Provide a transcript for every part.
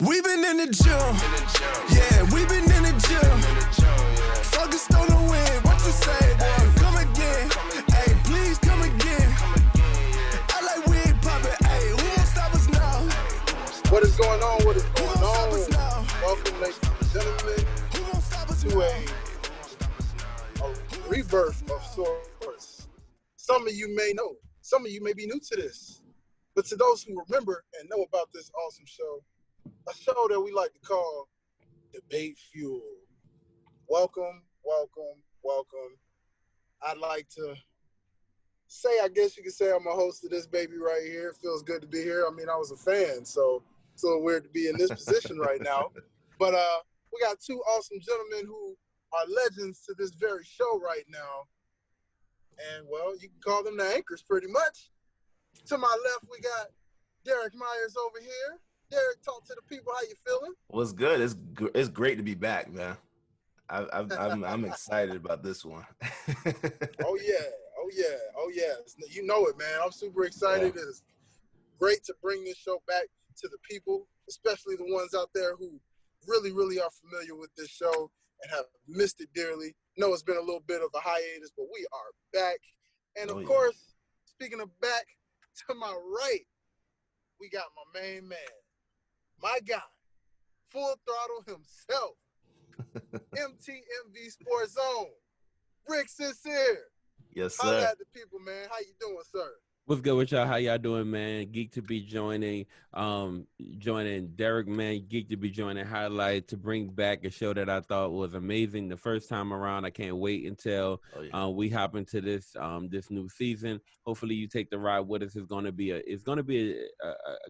We been in the gym. Yeah, we been in the gym. Focused on the win. What you say, boy? Come again. Hey, please come again. I like we ain't poppin'. Hey, who won't stop us now? What is going on? What is Who going won't stop us on? now? Welcome, ladies and gentlemen, Who won't stop us to now? a rebirth of sorts. Some of you may know. Some of you may be new to this. But to those who remember and know about this awesome show, a show that we like to call Debate Fuel. Welcome, welcome, welcome. I'd like to say, I guess you could say I'm a host of this baby right here. It feels good to be here. I mean, I was a fan, so it's a little weird to be in this position right now. But we got two awesome gentlemen who are legends to this very show right now. And, well, you can call them the anchors pretty much. To my left, we got Derek Myers over here. Derek, talk to the people. How you feeling? What's good? It's great to be back, man. I'm excited about this one. Oh yeah. You know it, man. I'm super excited. Yeah. It's great to bring this show back to the people, especially the ones out there who really, really are familiar with this show and have missed it dearly. Know it's been a little bit of a hiatus, but we are back. And of course, speaking of back, to my right, we got my main man, my guy, full throttle himself, MTMV Sports Zone, Rick Sincere. Yes, Holla sir. at the people, man. How you doing, sir? What's good with y'all? How y'all doing, man? Geek to be joining Derek, man. Geek to be joining Highlight to bring back a show that I thought was amazing the first time around. I can't wait until we hop into this this new season. Hopefully, you take the ride with us. It's gonna be a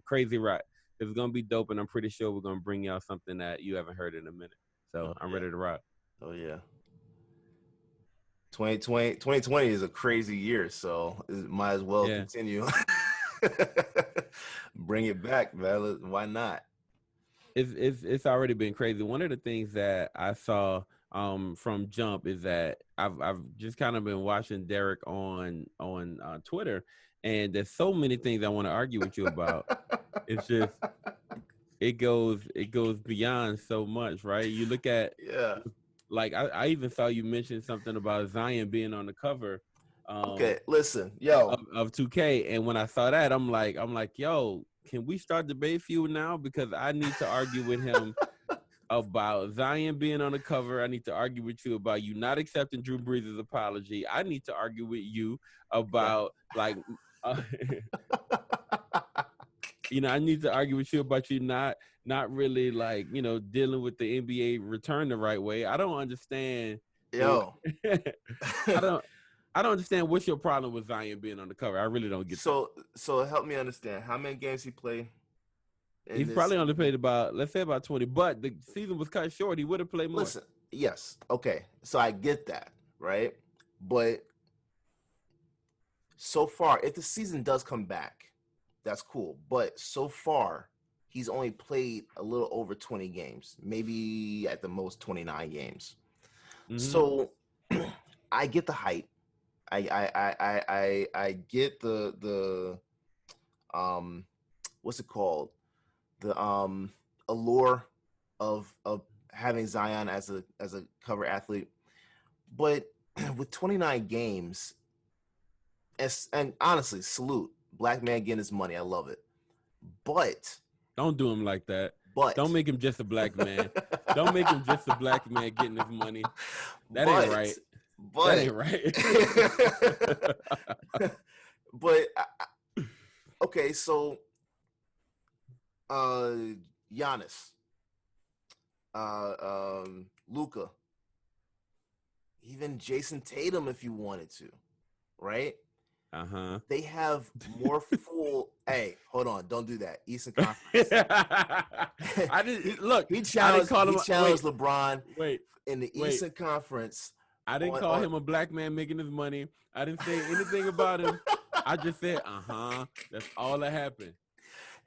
crazy ride. It's gonna be dope, and I'm pretty sure we're gonna bring y'all something that you haven't heard in a minute. So I'm ready to rock. Oh yeah. 2020 is a crazy year, so it might as well continue. Bring it back, man. Why not? It's already been crazy. One of the things that I saw from Jump is that I've just kind of been watching Derek on Twitter, and there's so many things I want to argue with you about. It's just it goes beyond so much, right? You look at like I even saw you mention something about Zion being on the cover. Okay, listen, yo, of 2K, and when I saw that, I'm like, yo, can we start debate feud now? Because I need to argue with him about Zion being on the cover. I need to argue with you about you not accepting Drew Brees' apology. I need to argue with you about I need to argue with you about you not really dealing with the NBA return the right way. I don't understand. Yo, I don't understand what's your problem with Zion being on the cover. I really don't get so help me understand how many games he played. He's probably only played about 20, but the season was cut short. He would have played more. Listen, yes, okay, so I get that, right? But so far, if the season does come back, that's cool. But so far, he's only played a little over 20 games, maybe at the most 29 games. Mm-hmm. So I get the hype. I get the what's it called? The allure of having Zion as a cover athlete. But with 29 games, and honestly, salute. Black man getting his money. I love it. But don't do him like that. But don't make him just a black man. Don't make him just a black man getting his money. That ain't right. But, that ain't right. But okay, so Giannis, Luka, even Jason Tatum, if you wanted to, right? They have more full. Hey, hold on! Don't do that. Eastern Conference. I didn't look. He challenged LeBron. In the Eastern Conference. I didn't call him a black man making his money. I didn't say anything about him. I just said, That's all that happened.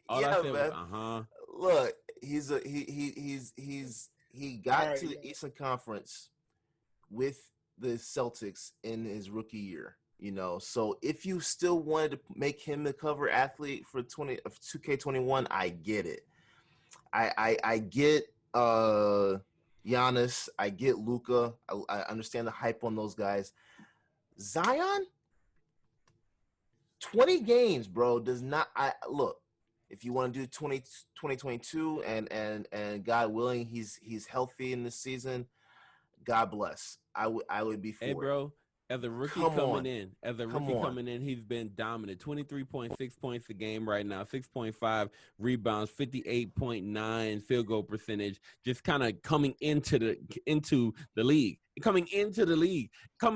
All I said was, Look, he got to the Eastern Conference with the Celtics in his rookie year. So if you still wanted to make him the cover athlete for 2K21, I get it. I get Giannis, I get Luka. I understand the hype on those guys. Zion, 20 games, bro, does not. I look. If you want to do 2022 and God willing, he's healthy in this season. God bless. I would be for Hey, it. bro, as a rookie Come coming on. in, he's been dominant. 23.6 points a game right now, 6.5 rebounds, 58.9 field goal percentage. Just kind of coming into the league, coming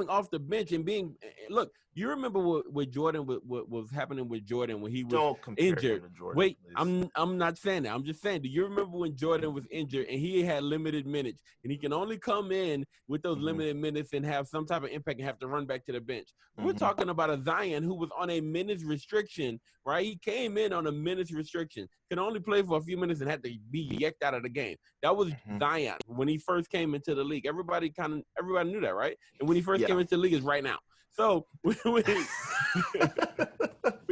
off the bench and being. Look, you remember what Jordan, what was happening with Jordan when he was Don't compare injured. him to Jordan, Wait, please. I'm not saying that. I'm just saying. Do you remember when Jordan was injured and he had limited minutes and he can only come in with those limited minutes and have some type of impact and have to run back to the bench? We're talking about a Zion who was on a minutes restriction, right? He came in on a minutes restriction, can only play for a few minutes and had to be yanked out of the game. That was Zion when he first came into the league. Everybody knew that, right? And when he first came into the league is right now. So when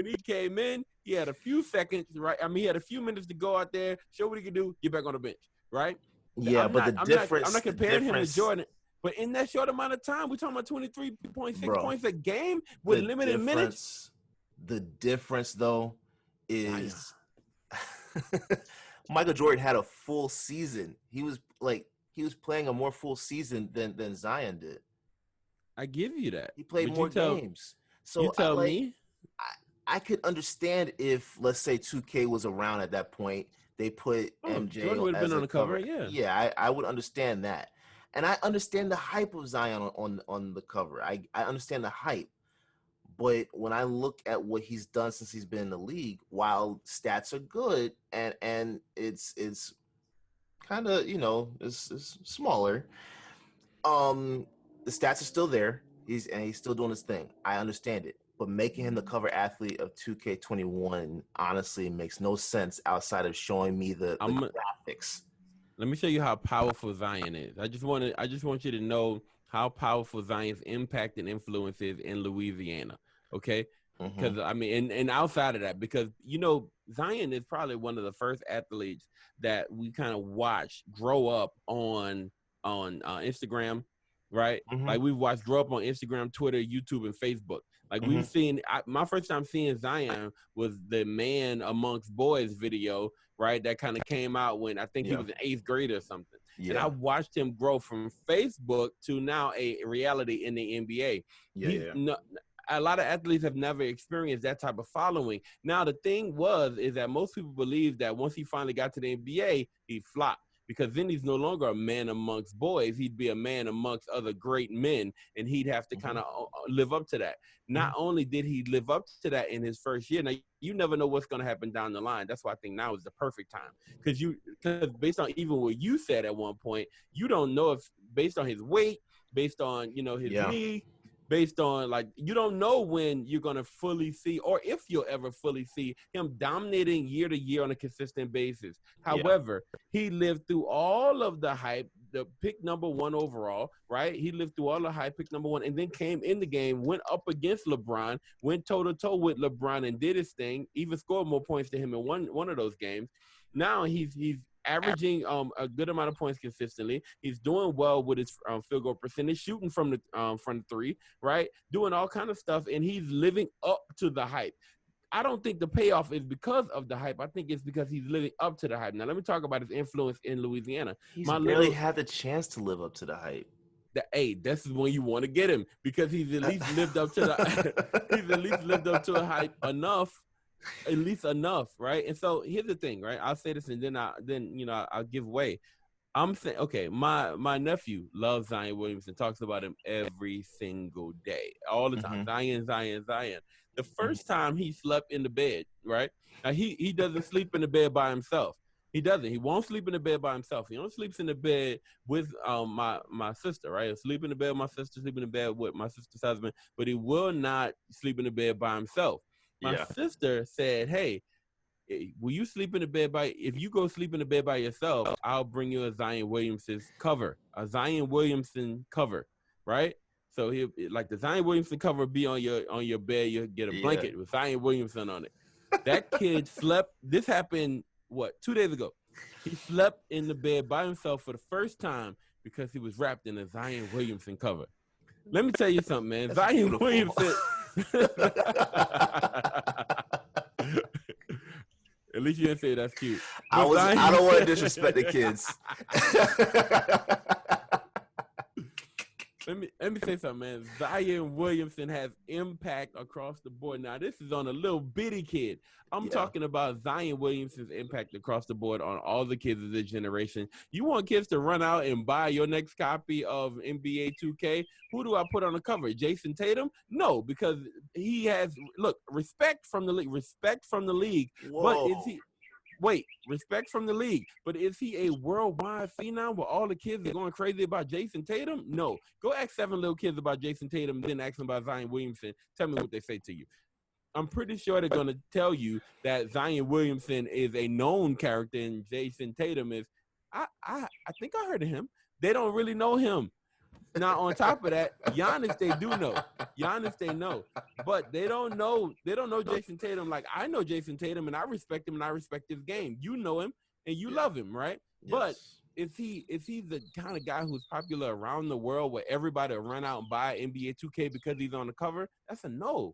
he came in, he had a few seconds, right? I mean, he had a few minutes to go out there, show what he could do, get back on the bench, right? Yeah, I'm not comparing him to Jordan. But in that short amount of time, we're talking about 23.6 points a game with limited minutes. The difference, though, is Michael Jordan had a full season. He was playing a more full season than Zion did. I give you that. He played more games. So you tell me. I could understand if, let's say, 2K was around at that point. They put MJ Jordan would have been on the cover. Yeah, I would understand that. And I understand the hype of Zion on the cover. I understand the hype. But when I look at what he's done since he's been in the league, while stats are good and it's kind of, it's smaller, the stats are still there. He's still doing his thing. I understand it. But making him the cover athlete of 2K21 honestly makes no sense outside of showing me the graphics. Let me show you how powerful Zion is. I just want you to know how powerful Zion's impact and influence is in Louisiana. Okay? Because I mean, and outside of that, because Zion is probably one of the first athletes that we kind of watched grow up on Instagram, right? Like we've watched grow up on Instagram, Twitter, YouTube, and Facebook. Like we've seen, my first time seeing Zion was the Man Amongst Boys video, right? That kind of came out when I think he was in 8th grade or something. Yeah. And I watched him grow from Facebook to now a reality in the NBA. A lot of athletes have never experienced that type of following. Now, the thing is that most people believe that once he finally got to the NBA, he flopped. Because then he's no longer a man amongst boys. He'd be a man amongst other great men, and he'd have to kind of live up to that. Not only did he live up to that in his first year, now you never know what's going to happen down the line. That's why I think now is the perfect time. Because based on even what you said at one point, you don't know if based on his weight, based on, his knee, based on, you don't know when you're going to fully see or if you'll ever fully see him dominating year to year on a consistent basis. However, he lived through all of the hype, the pick number 1 overall, right? He lived through all the hype, pick number 1, and then came in the game, went up against LeBron, went toe-to-toe with LeBron and did his thing, even scored more points than him in one of those games. Now he's averaging a good amount of points consistently. He's doing well with his field goal percentage, shooting from the 3, right? Doing all kind of stuff, and he's living up to the hype. I don't think the payoff is because of the hype. I think it's because he's living up to the hype. Now, let me talk about his influence in Louisiana. He's barely had the chance to live up to the hype. This is when you want to get him because he's at least lived up to a hype enough. At least enough, right? And so here's the thing, right? I'll say this and then I'll give way. I'm saying, okay, my nephew loves Zion Williamson, talks about him every single day, all the time. Zion. The first time he slept in the bed, right? Now he doesn't sleep in the bed by himself. He doesn't. He won't sleep in the bed by himself. He only sleeps in the bed with my sister, right? He'll sleep in the bed with my sister, sleep in the bed with my sister's husband, but he will not sleep in the bed by himself. My sister said, hey, will you sleep in the bed if you go sleep in the bed by yourself, I'll bring you a Zion Williamson cover, right? So the Zion Williamson cover be on your bed, you'll get a blanket with Zion Williamson on it. That kid slept, this happened, 2 days ago. He slept in the bed by himself for the first time because he was wrapped in a Zion Williamson cover. Let me tell you something, man. That's Zion beautiful. Williamson. At least you didn't say that's cute. I don't want to disrespect the kids. Let me say something, man. Zion Williamson has impact across the board. Now, this is on a little bitty kid. I'm talking about Zion Williamson's impact across the board on all the kids of this generation. You want kids to run out and buy your next copy of NBA 2K? Who do I put on the cover? Jason Tatum? No, because he has, look, respect from the league. Respect from the league. Whoa. But is he... Wait, respect from the league. But is he a worldwide phenom where all the kids are going crazy about Jason Tatum? No. Go ask 7 little kids about Jason Tatum, then ask them about Zion Williamson. Tell me what they say to you. I'm pretty sure they're going to tell you that Zion Williamson is a known character and Jason Tatum is, I think I heard of him. They don't really know him. Now, on top of that, Giannis, they do know. Giannis, they know. But they don't know Jason Tatum like I know Jason Tatum, and I respect him, and I respect his game. You know him, and you love him, right? Yes. But is he the kind of guy who's popular around the world where everybody will run out and buy NBA 2K because he's on the cover? That's a no.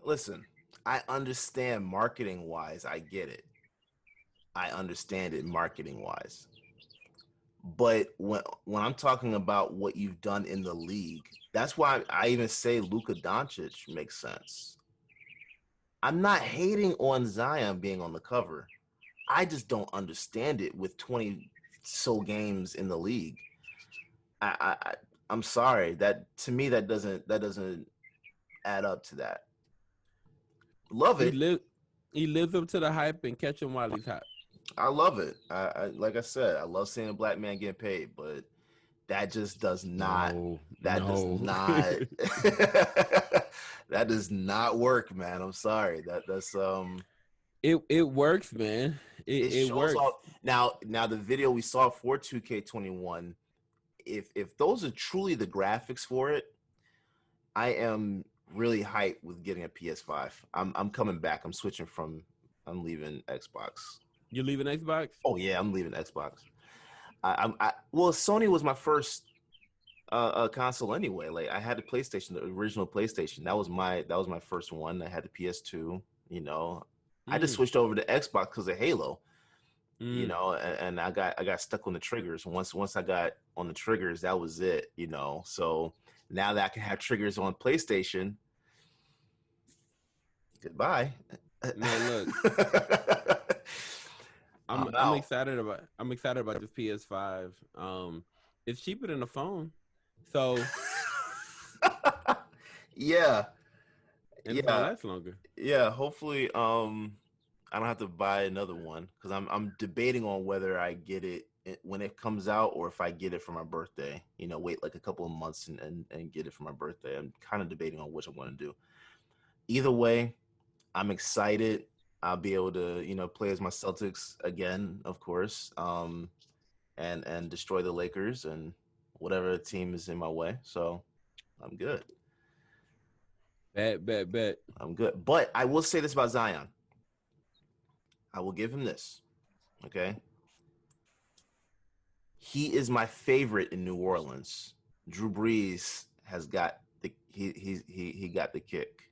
Listen, I understand marketing-wise. I get it. I understand it marketing-wise. But when I'm talking about what you've done in the league, that's why I even say Luka Doncic makes sense. I'm not hating on Zion being on the cover. I just don't understand it with 20 so games in the league. I'm sorry. That to me that doesn't add up to that. Love it. He lives up to the hype and catch him while he's hot. I love it. I like I said, I love seeing a black man get paid, but that just does not. Does not. That does not work, man. I'm sorry. That's It works, man. It works. Now the video we saw for 2K21, if those are truly the graphics for it, I am really hyped with getting a PS5. I'm coming back. I'm leaving Xbox. You leaving Xbox? Oh yeah, I'm leaving Xbox. Well, Sony was my first console anyway. Like I had the PlayStation, the original PlayStation. That was my first one. I had the PS2. You know, I just switched over to Xbox because of Halo. You know, and I got stuck on the triggers. Once I got on the triggers, that was it. You know, so now that I can have triggers on PlayStation, goodbye. Man, look. I'm excited about this PS5. It's cheaper than a phone, so yeah, it's gonna last longer. Yeah, hopefully, I don't have to buy another one because I'm debating on whether I get it when it comes out or if I get it for my birthday. You know, wait like a couple of months and get it for my birthday. I'm kind of debating on which I'm going to do. Either way, I'm excited. I'll be able to, you know, play as my Celtics again, of course, and destroy the Lakers and whatever team is in my way. So I'm good. Bet. I'm good. But I will say this about Zion. I will give him this. Okay. He is my favorite in New Orleans. Drew Brees has got he got the kick.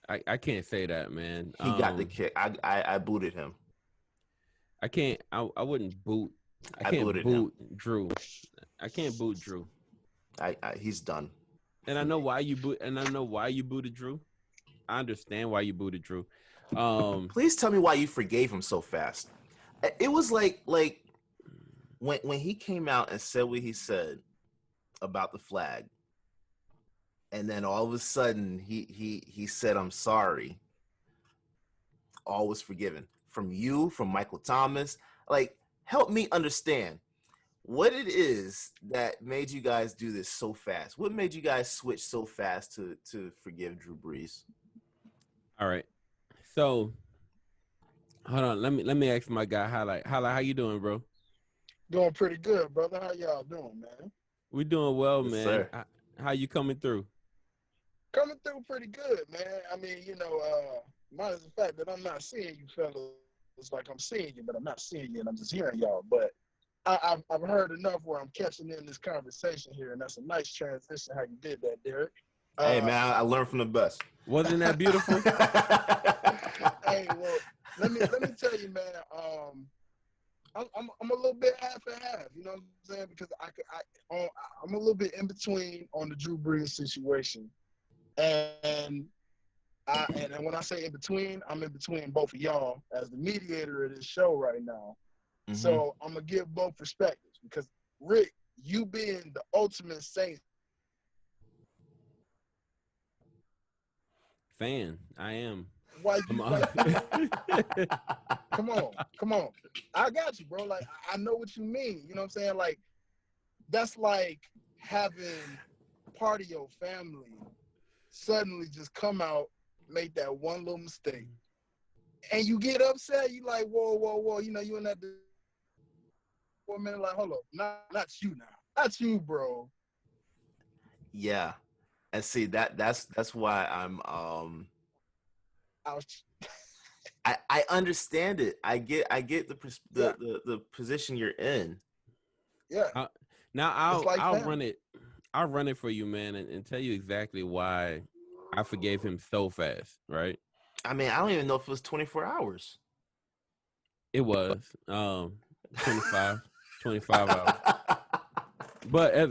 I can't say that, man. He got the kick. I booted him. I can't. I wouldn't boot. I can't boot Drew. I can't boot Drew. He's done. And I know why you boot. And I know why you booted Drew. I understand why you booted Drew. Please tell me why you forgave him so fast. It was like when he came out and said what he said about the flag. And then all of a sudden, he said, "I'm sorry." All was forgiven. From you, from Michael Thomas. Like, help me understand what it is that made you guys do this so fast. What made you guys switch so fast to forgive Drew Brees? All right. So, hold on. Let me ask my guy, Highlight. Highlight, how you doing, bro? Doing pretty good, brother. How y'all doing, man? We doing well, Yes, man. sir. How you coming through? Coming through pretty good, man. I mean, minus the fact that I'm not seeing you fellas like I'm seeing you, but I'm not seeing you and I'm just hearing y'all. But I've heard enough where I'm catching in this conversation here, and that's a nice transition how you did that, Derek. Hey, man, I learned from the best. Wasn't that beautiful? Hey, well, let me tell you, man. I'm a little bit half and half. You know what I'm saying? Because I'm a little bit in between on the Drew Brees situation, and when I say in between, I'm in between both of y'all as the mediator of this show right now. Mm-hmm. So I'm gonna give both perspectives because Rick, you being the ultimate Saints fan, I am. Why you come on. I got you, bro. Like, I know what you mean. You know what I'm saying? Like, that's like having part of your family suddenly just come out, make that one little mistake. And you get upset, you like, whoa. You know, you in that for a minute, like, hold up, not you now. Not you, bro. Yeah. And see that's why I'm I understand it. I get the position you're in. Yeah. I'll run it. I'll run it for you, man, and tell you exactly why I forgave him so fast. Right. I mean, I don't even know if it was 24 hours. It was 25 hours. But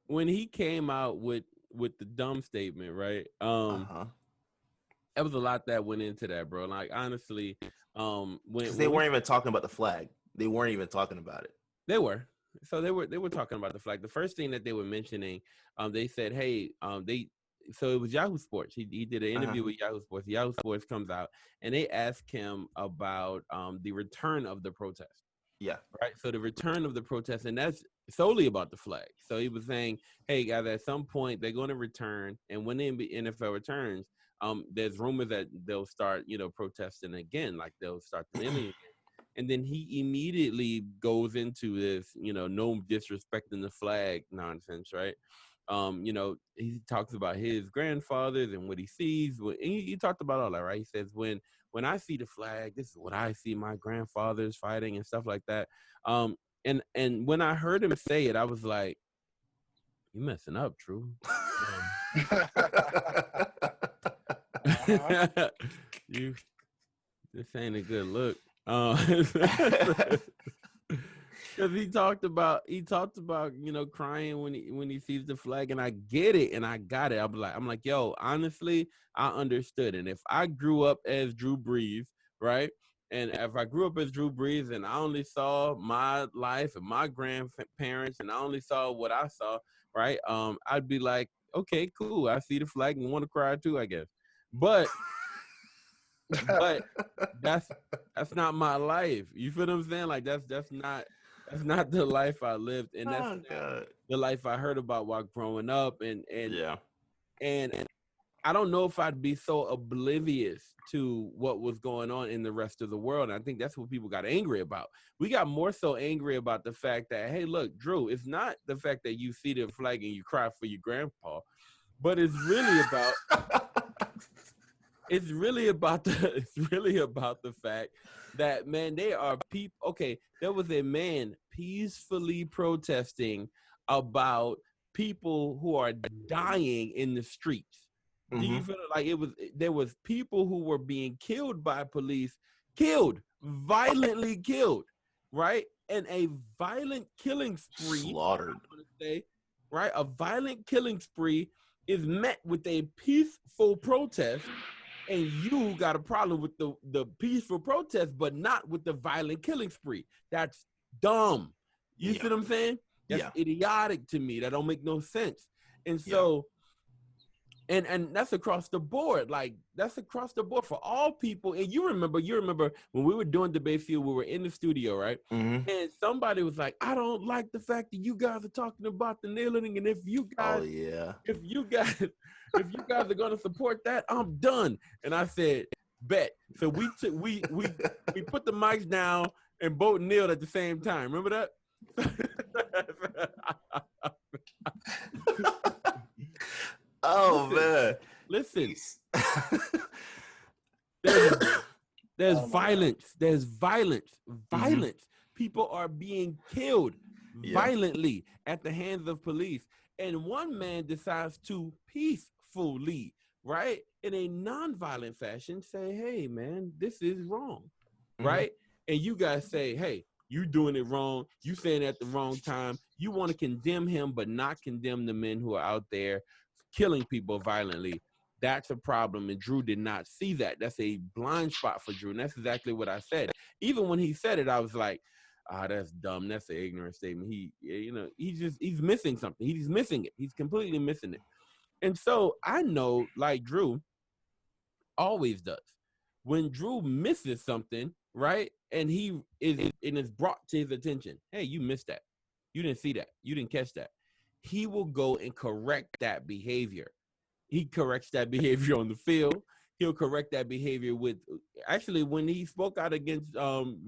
when he came out with the dumb statement, right? There was a lot that went into that, bro. Like, honestly, when they weren't even talking about the flag. They weren't even talking about it. They were. So they were talking about the flag. The first thing that they were mentioning, they said, hey, so it was Yahoo Sports. He did an interview with Yahoo Sports. Yahoo Sports comes out and they ask him about the return of the protest. Yeah. Right. So the return of the protest, and that's solely about the flag. So he was saying, hey, guys, at some point they're going to return. And when the NFL returns, there's rumors that they'll start, protesting again, like they'll start the kneeling again. And then he immediately goes into this, no disrespecting the flag nonsense, right? He talks about his grandfathers and what he sees. He talked about all that, right? He says, when I see the flag, this is what I see my grandfathers fighting and stuff like that. And when I heard him say it, I was like, you messing up, Drew. You, this ain't a good look. Because he talked about crying when he sees the flag, and I get it and I got it. I'm like, yo, honestly, I understood. And if I grew up as Drew Brees, right? And if I grew up as Drew Brees and I only saw my life and my grandparents and I only saw what I saw, right? I'd be like, okay, cool. I see the flag and want to cry too, I guess. But that's not my life. You feel what I'm saying? Like that's not the life I lived, and that's not the life I heard about while growing up. And I don't know if I'd be so oblivious to what was going on in the rest of the world. And I think that's what people got angry about. We got more so angry about the fact that, hey, look, Drew, it's not the fact that you see the flag and you cry for your grandpa, but it's really about it's really about the fact that, man, they are people. Okay, there was a man peacefully protesting about people who are dying in the streets. Do you feel like there was people who were being killed by police, violently killed, right? And a violent killing spree, slaughtered. I want to say, right? A violent killing spree is met with a peaceful protest. And you got a problem with the peaceful protest, but not with the violent killing spree. That's dumb. You see what I'm saying? That's idiotic to me. That don't make no sense. And so, and that's across the board. Like, that's across the board for all people. And you remember when we were doing Debate Field, we were in the studio, right? Mm-hmm. And somebody was like, I don't like the fact that you guys are talking about the kneeling. And if you guys, if you guys are gonna support that, I'm done. And I said, bet. So we put the mics down and both kneeled at the same time. Remember that? Oh man. Listen. Peace. There's Oh, my violence. There's violence. Mm-hmm. Violence. People are being killed Yeah. violently at the hands of police. And one man decides to peacefully, right, in a non-violent fashion, say, hey, man, this is wrong, Mm-hmm. right? And you guys say, hey, you doing it wrong. You saying it at the wrong time. You want to condemn him, but not condemn the men who are out there killing people violently. That's a problem, and Drew did not see that. That's a blind spot for Drew, and that's exactly what I said. Even when he said it, I was like, that's dumb. That's an ignorant statement. He's missing something. He's missing it. He's completely missing it. And so I know, like Drew always does, when Drew misses something, right, and it's brought to his attention, hey, you missed that. You didn't see that. You didn't catch that. He will go and correct that behavior. He corrects that behavior on the field. He'll correct that behavior with, actually, when he spoke out against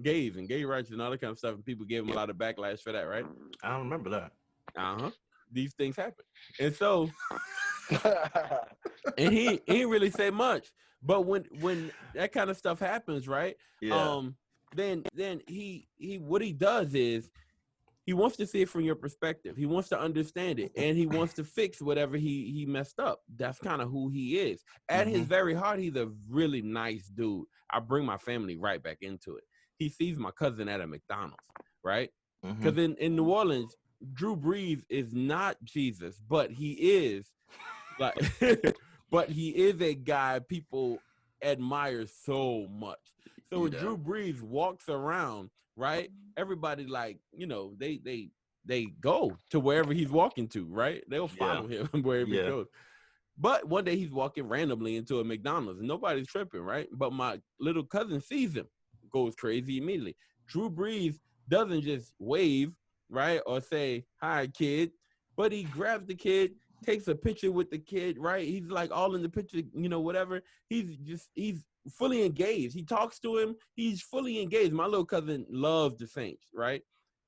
gays and gay rights and all that kind of stuff, and people gave him a lot of backlash for that, right? I don't remember that. These things happen. And so, and he didn't really say much. But when that kind of stuff happens, right? Yeah. Then he what he does is, he wants to see it from your perspective. He wants to understand it, and he wants to fix whatever he messed up. That's kind of who he is. At his very heart, he's a really nice dude. I bring my family right back into it. He sees my cousin at a McDonald's, right? Because in New Orleans, Drew Brees is not Jesus, but he is like, but he is a guy people admire so much. So when Drew Brees walks around, right, everybody, like, they go to wherever he's walking to, right? They'll follow him wherever he goes. But one day he's walking randomly into a McDonald's and nobody's tripping, right? But my little cousin sees him, goes crazy immediately. Drew Brees doesn't just wave, right, or say, hi, kid, but he grabs the kid, takes a picture with the kid, right? He's like all in the picture, whatever. He's fully engaged. He talks to him. He's fully engaged. My little cousin loves the Saints, right?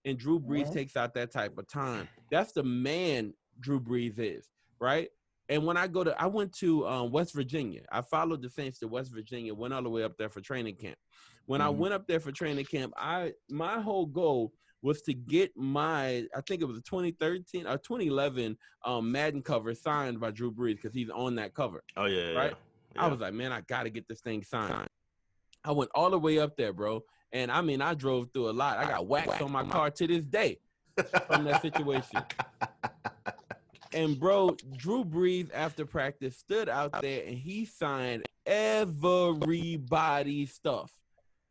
And Drew Brees takes out that type of time. That's the man Drew Brees is, right? And when I went to West Virginia. I followed the Saints to West Virginia, went all the way up there for training camp. When I went up there for training camp, my whole goal was to get I think it was a 2013 or 2011 Madden cover signed by Drew Brees, because he's on that cover. Oh, yeah. Right? Yeah. I was like, man, I got to get this thing signed. I went all the way up there, bro. And I mean, I drove through a lot. I got waxed on my car to this day from that situation. And, bro, Drew Brees, after practice, stood out there and he signed everybody's stuff.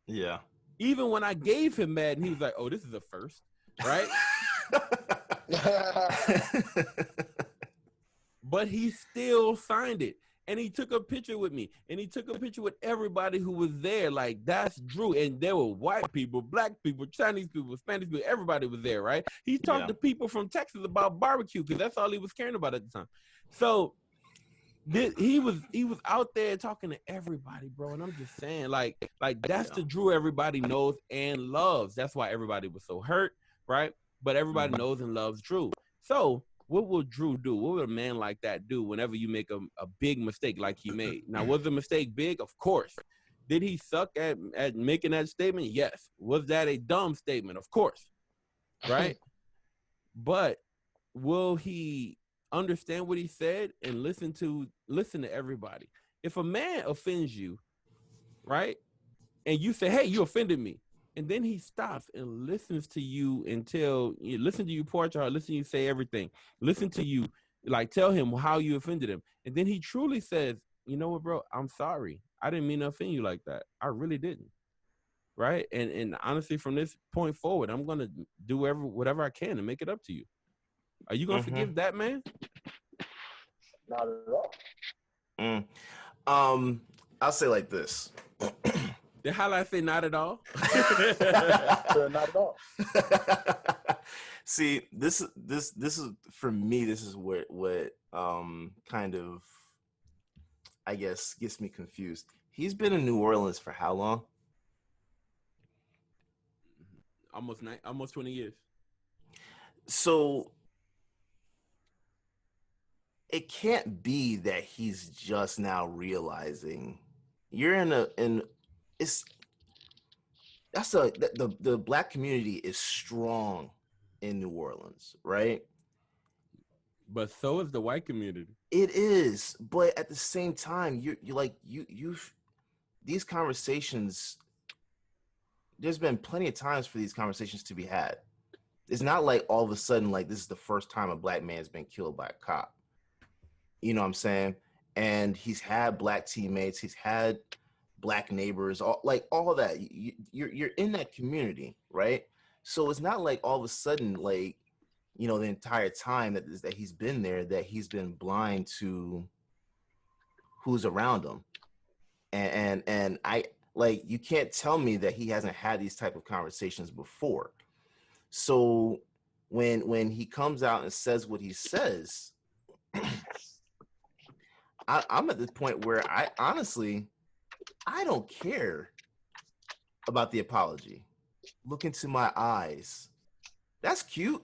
Yeah. Even when I gave him Madden, he was like, oh, this is a first, right? But he still signed it. And he took a picture with me. And he took a picture with everybody who was there. Like, that's Drew. And there were white people, black people, Chinese people, Spanish people. Everybody was there, right? He talked to people from Texas about barbecue, because that's all he was caring about at the time. So he was out there talking to everybody, bro. And I'm just saying, like that's the Drew everybody knows and loves. That's why everybody was so hurt, right? But everybody knows and loves Drew. So what will Drew do? What would a man like that do whenever you make a big mistake like he made? Now, was the mistake big? Of course. Did he suck at making that statement? Yes. Was that a dumb statement? Of course. Right? But will he understand what he said and listen to everybody? If a man offends you, right, and you say, hey, you offended me, and then he stops and listens to you until you listen to you pour out your heart, listen to you say everything, listen to you, like, tell him how you offended him, and then he truly says, you know what, bro, I'm sorry, I didn't mean to offend you like that, I really didn't, right? And honestly, from this point forward, I'm gonna do whatever I can to make it up to you. Are you gonna forgive that man? Not at all. I'll say like this. The highlight say not at all. Not at all. See, this is for me. This is what kind of, I guess, gets me confused. He's been in New Orleans for how long? Almost 20 years. So it can't be that he's just now realizing you're in it's that's the black community is strong in New Orleans, right? But so is the white community. It is, but at the same time, you like you've these conversations. There's been plenty of times for these conversations to be had. It's not like all of a sudden like this is the first time a black man's been killed by a cop. You know what I'm saying? And he's had black teammates, he's had black neighbors, all that. You're in that community, right? So it's not like all of a sudden, like, you know, the entire time that he's been there, that he's been blind to who's around him. And I like, you can't tell me that he hasn't had these type of conversations before. So when he comes out and says what he says, I'm at the point where I honestly, I don't care about the apology. Look into my eyes. That's cute.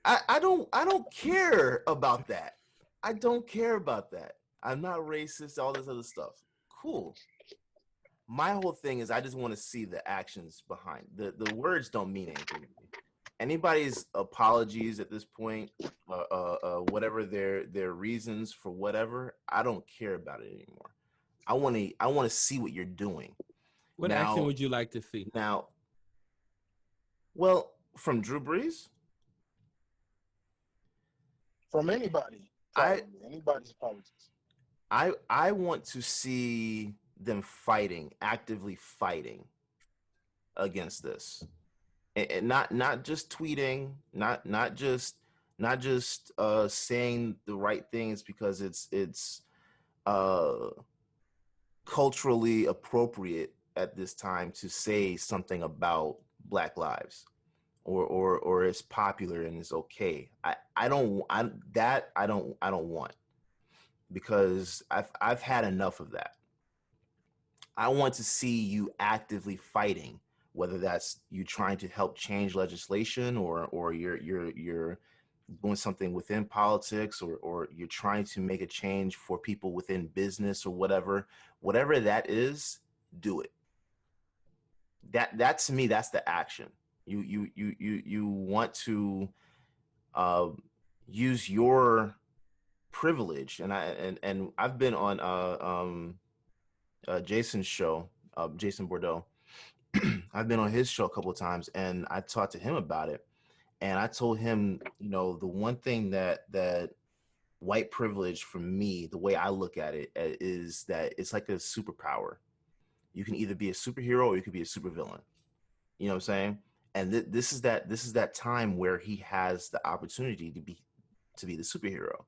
I don't care about that. I don't care about that. I'm not racist, all this other stuff. Cool. My whole thing is I just want to see the actions behind. The words don't mean anything to me. Anybody's apologies at this point, whatever their reasons for whatever, I don't care about it anymore. I want to see what you're doing. What action would you like to see? Now, well, from Drew Brees? From anybody. Anybody's apologies. I want to see them actively fighting against this. And not just tweeting, not just saying the right things because it's culturally appropriate at this time to say something about Black lives, or it's popular and it's okay. I don't want, because I've had enough of that. I want to see you actively fighting, whether that's you trying to help change legislation, or you're doing something within politics, or you're trying to make a change for people within business, or whatever that is, do it. That to me, that's the action. You want to use your privilege, and I've been on Jason's show, Jason Bordeaux. I've been on his show a couple of times, and I talked to him about it. And I told him, you know, the one thing that white privilege, for me, the way I look at it, is that it's like a superpower. You can either be a superhero or you could be a supervillain. You know what I'm saying? And this is that time where he has the opportunity to be the superhero.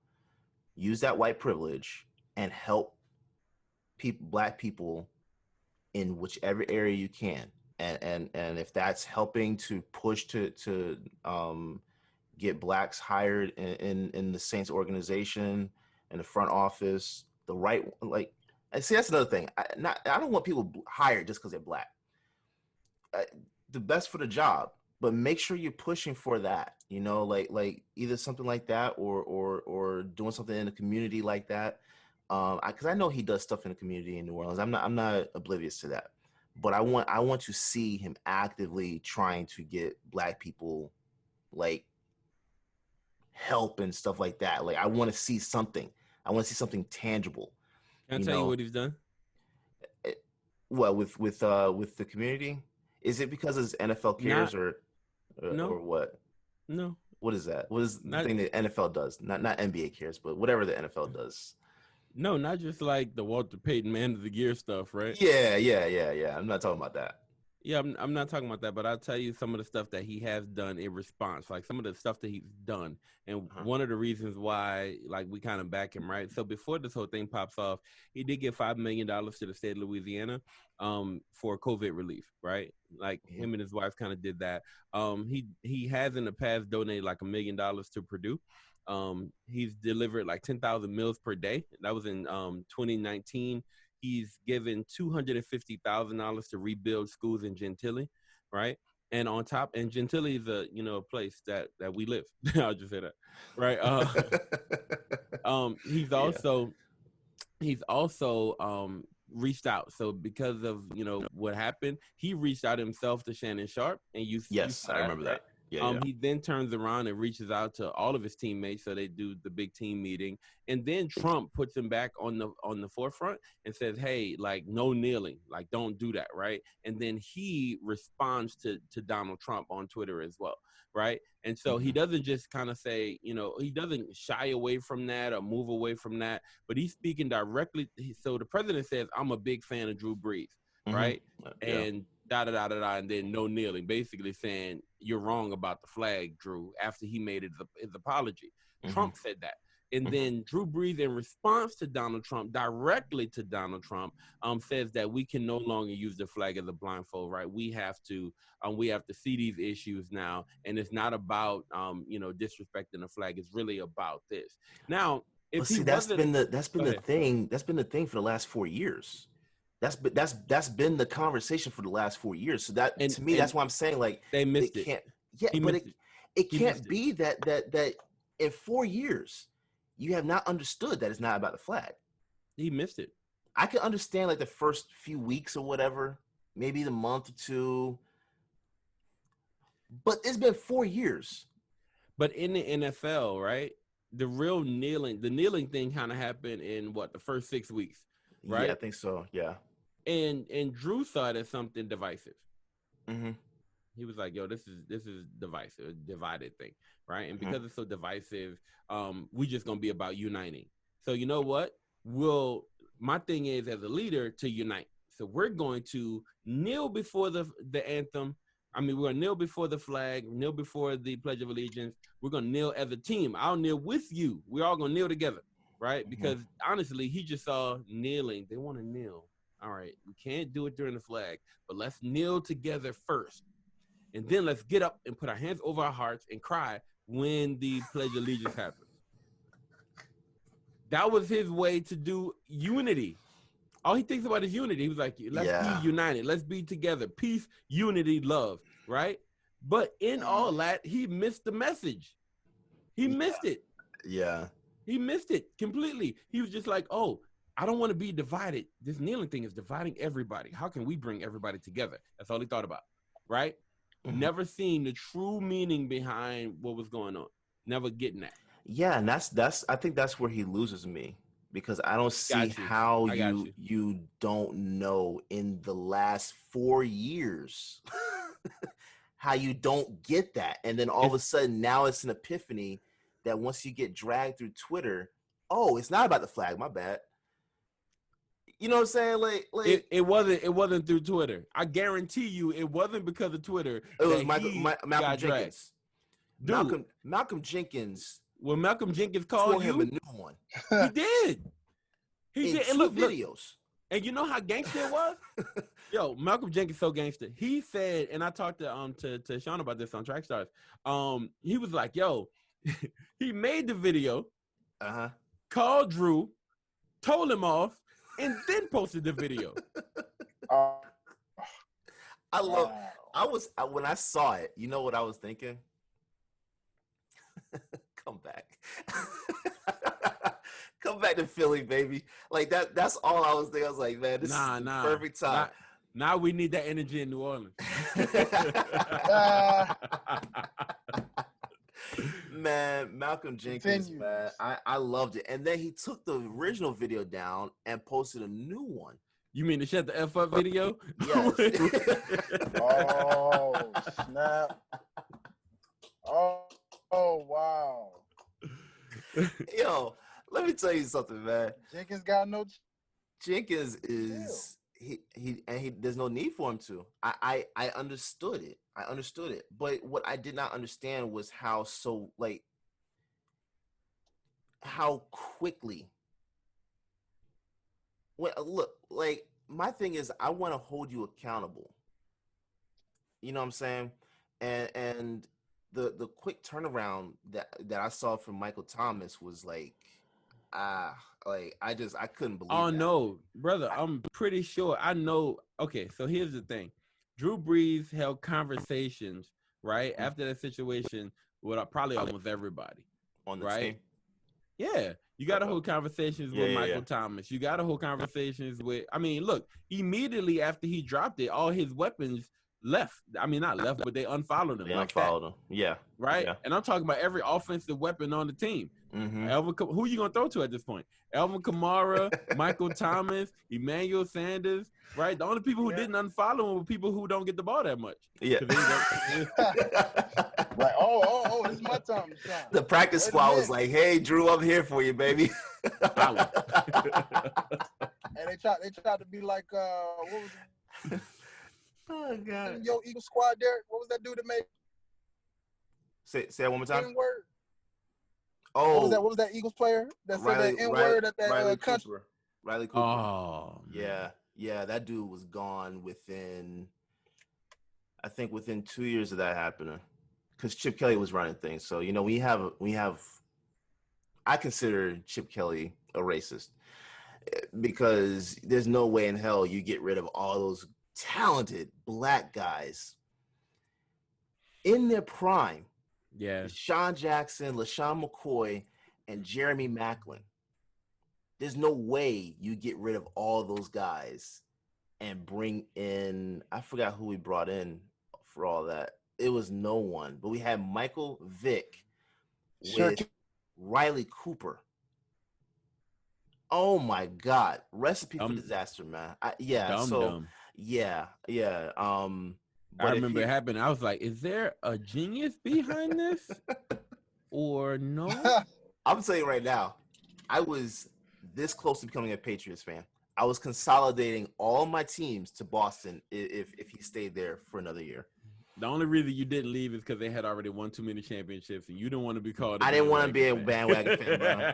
Use that white privilege and help Black people in whichever area you can. And if that's helping to push to get Blacks hired in the Saints organization, in the front office, the right, like, I see, that's another thing. I don't want people hired just because they're Black. The best for the job, but make sure you're pushing for that. You know, like either something like that, or doing something in the community like that. Because I know he does stuff in the community in New Orleans. I'm not oblivious to that. But I want to see him actively trying to get Black people, like, help and stuff like that. Like, I want to see something. I want to see something tangible. Can I tell you what he's done? Well, with the community, is it because it's NFL cares, or what? No. What is that? What is the thing that NFL does? Not NBA cares, but whatever the NFL does. No, not just like the Walter Payton Man of the Year stuff, right? Yeah. I'm not talking about that. Yeah, I'm not talking about that, but I'll tell you some of the stuff that he has done in response, like some of the stuff that he's done. And one of the reasons why, like, we kind of back him, right? So before this whole thing pops off, he did give $5 million to the state of Louisiana for COVID relief, right? Like, him and his wife kind of did that. He has in the past donated like $1 million to Purdue. He's delivered like 10,000 meals per day. That was in 2019. He's given $250,000 to rebuild schools in Gentilly, right? And on top, and Gentilly is a place that we live. I'll just say that, right? He's Yeah. also reached out. So because of what happened, he reached out himself to Shannon Sharp, and you Yes, saw I that, remember right? that. Yeah. He then turns around and reaches out to all of his teammates, so they do the big team meeting, and then Trump puts him back on the forefront and says, "Hey, like no kneeling, like don't do that," right? And then he responds to Donald Trump on Twitter as well, right? And so he doesn't just kind of say, he doesn't shy away from that or move away from that, but he's speaking directly. So the president says, "I'm a big fan of Drew Brees," right? Yeah. And da da da da da, and then no kneeling, basically saying you're wrong about the flag, Drew. After he made his apology, Trump said that, and then Drew Brees, in response to Donald Trump, directly to Donald Trump, says that we can no longer use the flag as a blindfold, right? We have to see these issues now, and it's not about disrespecting the flag. It's really about this. Now, if But he see, wasn't, that's been the thing. That's been the thing for the last 4 years. That's been the conversation for the last 4 years. So that to me, that's why I'm saying like they missed it it. can't. Yeah, He but missed it He can't missed it. be that in 4 years you have not understood that it's not about the flag. He missed it. I can understand like the first few weeks or whatever, maybe the month or two, but it's been 4 years. But in the NFL, right, the kneeling thing kind of happened in the first 6 weeks, right? Yeah, I think so. Yeah. And Drew saw it as something divisive. Mm-hmm. He was like, "Yo, this is divisive, a divided thing, right?" And because it's so divisive, we just gonna be about uniting. So you know what? My thing is, as a leader, to unite. So we're going to kneel before the anthem. I mean, we're gonna kneel before the flag, kneel before the Pledge of Allegiance. We're gonna kneel as a team. I'll kneel with you. We're all gonna kneel together, right? Because honestly, he just saw kneeling. They want to kneel. All right, we can't do it during the flag, but let's kneel together first. And then let's get up and put our hands over our hearts and cry when the Pledge of Allegiance happens. That was his way to do unity. All he thinks about is unity. He was like, let's be united. Let's be together. Peace, unity, love, right? But in all that, he missed the message. He missed it. Yeah. He missed it completely. He was just like, oh, I don't want to be divided. This kneeling thing is dividing everybody. How can we bring everybody together? That's all he thought about, right? Never seen the true meaning behind what was going on. Never getting that. Yeah, and that's I think that's where he loses me, because I don't see how you don't know in the last 4 years how you don't get that. And then all of a sudden now it's an epiphany that once you get dragged through Twitter, oh, it's not about the flag, my bad. You know what I'm saying? Like it wasn't through Twitter. I guarantee you it wasn't because of Twitter. It was Malcolm Jenkins. Dude, Malcolm Jenkins. When Malcolm Jenkins called him a new one. He did. He did. And look, videos. And you know how gangster it was? Yo, Malcolm Jenkins so gangster. He said, and I talked to Sean about this on Track Stars. He was like, yo, he made the video, called Drew, told him off, and then posted the video. When I saw it, you know what I was thinking? Come back. Come back to Philly, baby. Like that's all I was thinking. I was like, man, this is the perfect time. Now we need that energy in New Orleans. Man, Malcolm Jenkins, man, I loved it. And then he took the original video down and posted a new one. You mean the Shut the F Up video? Yes. Oh, snap. Oh, wow. Yo, let me tell you something, man. Jenkins got no. Jenkins is he there's no need for him to. I understood it. But what I did not understand was how quickly. Well, look, like my thing is I want to hold you accountable. You know what I'm saying? And the quick turnaround that I saw from Michael Thomas was like, I couldn't believe. Oh, no, brother, I'm pretty sure. I know. Okay, so here's the thing. Drew Brees held conversations, right, after that situation with probably almost everybody on the right? team. Yeah, you got to hold conversations with Michael yeah. Thomas. You got to hold conversations with. I mean, look, immediately after he dropped it, all his weapons left. I mean, not left, but they unfollowed him They like that. unfollowed him. Yeah. Right? Yeah. And I'm talking about every offensive weapon on the team. Mm-hmm. Who are you going to throw to at this point? Alvin Kamara, Michael Thomas, Emmanuel Sanders, right? The only people who didn't unfollow him were people who don't get the ball that much. Yeah. Like, oh, it's my time to shine. The practice squad was like, "Hey, Drew, I'm here for you, baby." And they tried to be like, what was it? Oh God. Yo, Eagle Squad, Derek. What was that dude that made? Say that one more time. N-word. Oh, what was that Eagles player that said that N-word at that country? Riley Cooper. Oh, yeah. That dude was gone within 2 years of that happening, because Chip Kelly was running things. So we have. I consider Chip Kelly a racist, because there's no way in hell you get rid of all those talented black guys in their prime. Yeah. Deshaun Jackson, LaShawn McCoy, and Jeremy Maclin. There's no way you get rid of all those guys and bring in, I forgot who we brought in for all that. It was no one. But we had Michael Vick with Riley Cooper. Oh my God. Recipe for disaster, man. Dumb. Yeah. I remember it happened. I was like, is there a genius behind this or no? I'm telling you right now, I was this close to becoming a Patriots fan. I was consolidating all my teams to Boston if he stayed there for another year. The only reason you didn't leave is because they had already won too many championships, and you didn't want to be called. I didn't want to be a bandwagon fan, bro.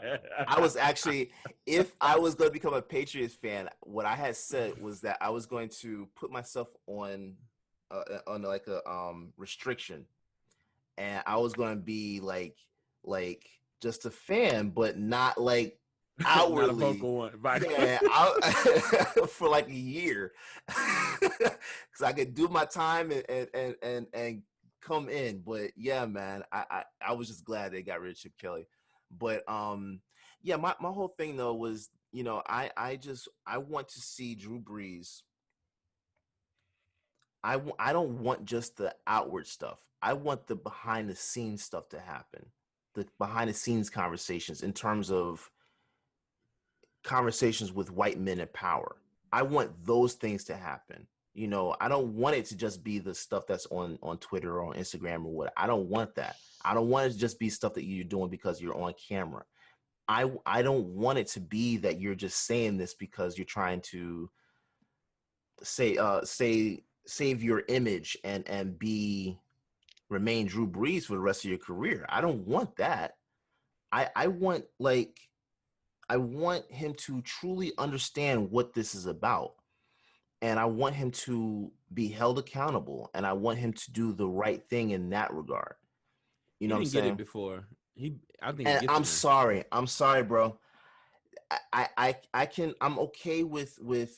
I was actually, if I was going to become a Patriots fan, what I had said was that I was going to put myself on like a restriction, and I was going to be like just a fan, but not like outwardly. Not a vocal one. Yeah, for like a year, because I could do my time and come in. But yeah, man, I was just glad they got rid of Chip Kelly. But yeah, my whole thing though was, I want to see Drew Brees. I don't want just the outward stuff. I want the behind the scenes stuff to happen. The behind the scenes conversations in terms of conversations with white men in power. I want those things to happen. I don't want it to just be the stuff that's on Twitter or on Instagram or what. I don't want that. I don't want it to just be stuff that you're doing because you're on camera. I don't want it to be that you're just saying this because you're trying to save your image and remain Drew Brees for the rest of your career. I don't want that. I want him to truly understand what this is about. And I want him to be held accountable. And I want him to do the right thing in that regard. You know what I'm saying? He didn't get it before. I think. And I'm sorry. I'm sorry, bro. I'm okay with the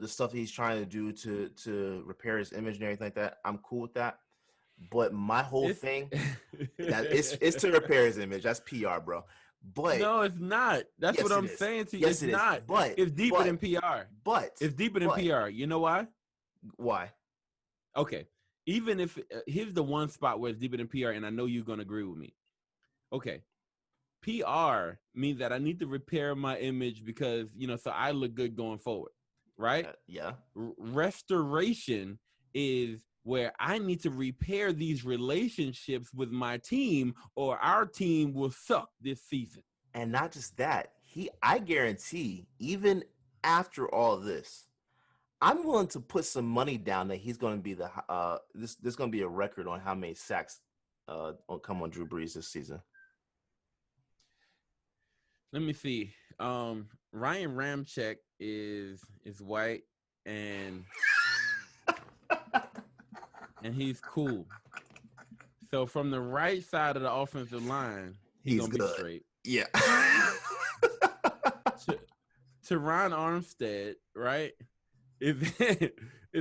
stuff that he's trying to do to repair his image and everything like that. I'm cool with that. But my whole thing, it's to repair his image. That's PR, bro. But no, it's not. That's what I'm saying to you. Yes, it's not. But it's deeper than PR. But it's deeper than PR. You know why? Why? Okay. Even if here's the one spot where it's deeper than PR, and I know you're gonna agree with me. Okay. PR means that I need to repair my image because so I look good going forward, right? Yeah. Restoration is where I need to repair these relationships with my team or our team will suck this season. And not just that, I guarantee, even after all this, I'm willing to put some money down that he's going to be there's going to be a record on how many sacks come on Drew Brees this season. Let me see. Ryan Ramczyk is white and he's cool. So from the right side of the offensive line, he's gonna good. Be straight. Yeah. Teron Armstead, right, is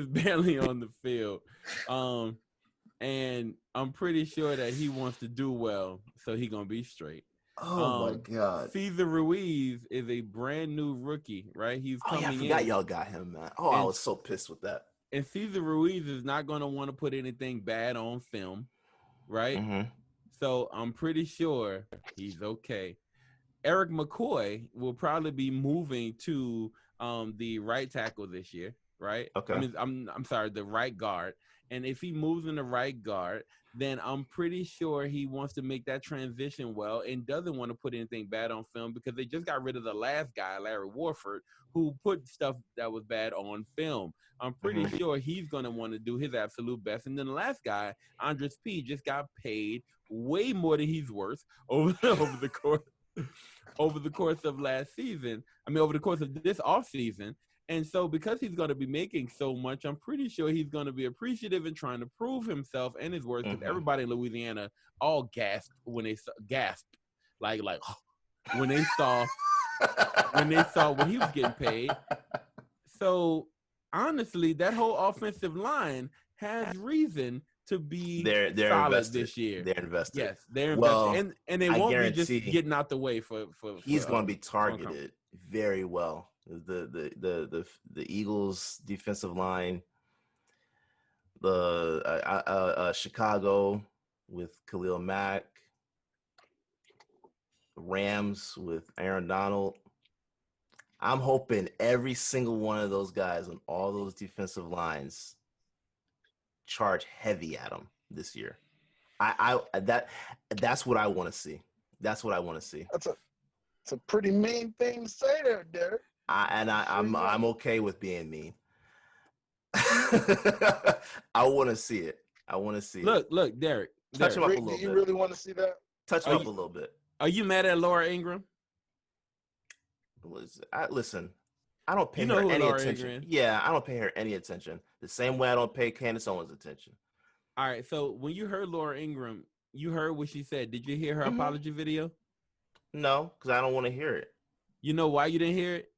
barely on the field. and I'm pretty sure that he wants to do well, so he gonna be straight. Oh my God. Cesar Ruiz is a brand new rookie, right? He's Oh yeah, I coming forgot in. y'all got him, man. Oh, I And- was so pissed with that. And Cesar Ruiz is not going to want to put anything bad on film, right? Mm-hmm. So I'm pretty sure he's okay. Eric McCoy will probably be moving to the right tackle this year, right? Okay. I mean, I'm sorry, the right guard. And if he moves in the right guard, then I'm pretty sure he wants to make that transition well and doesn't want to put anything bad on film because they just got rid of the last guy, Larry Warford, who put stuff that was bad on film. I'm pretty sure he's going to want to do his absolute best. And then the last guy, Andres P, just got paid way more than he's worth over the course of last season. I mean, over the course of this offseason. And so because he's going to be making so much, I'm pretty sure he's going to be appreciative and trying to prove himself and his worth because everybody in Louisiana all gasped when they like when they saw what he was getting paid. So honestly, that whole offensive line has reason to be they're solid invested this year. They're invested. Yes, they're Well, invested, and they won't be just getting out the way for he's going to be targeted very well. The Eagles defensive line, the Chicago with Khalil Mack, Rams with Aaron Donald. I'm hoping every single one of those guys on all those defensive lines charge heavy at them this year. That's what I want to see. That's what I want to see. It's a pretty mean thing to say there, Derek. I'm okay with being mean. I want to see it. I want to see it. Look, Derek. Touch him up a little bit. Do you really want to see that? Touch him up a little bit. Are you mad at Laura Ingraham? Listen, I don't pay her any attention. Yeah, I don't pay her any attention. The same way I don't pay Candace Owens attention. All right, so when you heard Laura Ingraham, you heard what she said. Did you hear her apology video? No, because I don't want to hear it. You know why you didn't hear it?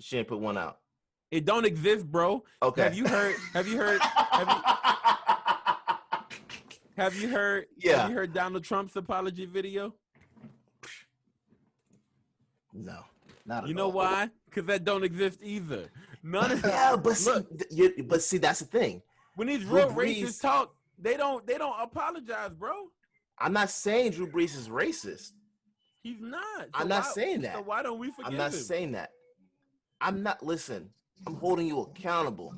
She didn't put one out. It don't exist, bro. Okay. Have you heard? Yeah. Have you heard Donald Trump's apology video? No, not at all. You know why? Because that don't exist either. None of yeah, but see, that's the thing. When these real racists talk, they don't apologize, bro. I'm not saying Drew Brees is racist. He's not. So I'm not saying that. So why don't we forgive him? I'm not saying that. Listen, I'm holding you accountable.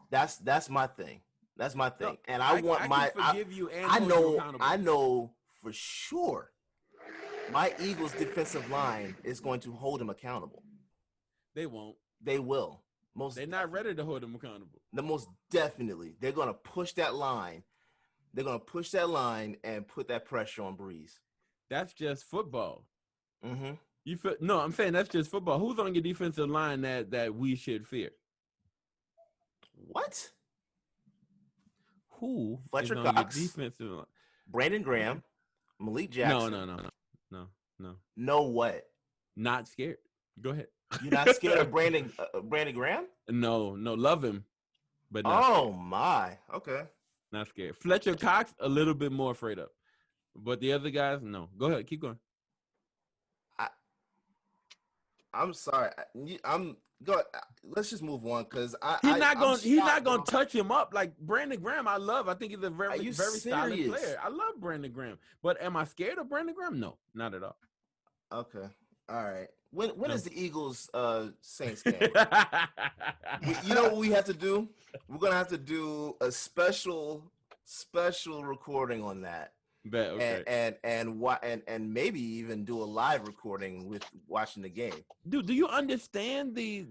That's my thing. That's my thing. No, and I forgive you and hold you accountable. I know for sure my Eagles defensive line is going to hold him accountable. They won't. They will. They're not ready to hold him accountable. Most definitely. They're going to push that line. They're going to push that line and put that pressure on Brees. That's just football. Mm-hmm. No, I'm saying that's just football. Who's on your defensive line that we should fear? What? Who Fletcher is on Cox, your defensive line? Brandon Graham, Malik Jackson. No. No what? Not scared. Go ahead. You're not scared of Brandon Graham? No, love him, but not scared. My, okay. Not scared. Fletcher Cox, a little bit more afraid of, but the other guys, no. Go ahead, keep going. I'm sorry. Let's just move on because he's not gonna touch him up like Brandon Graham. I think he's a very solid player. I love Brandon Graham, but am I scared of Brandon Graham? No, not at all. Okay, all right. When is the Eagles Saints game? You know what we have to do? We're gonna have to do a special recording on that. Bet, okay. And maybe even do a live recording with watching the game. Dude, do you understand the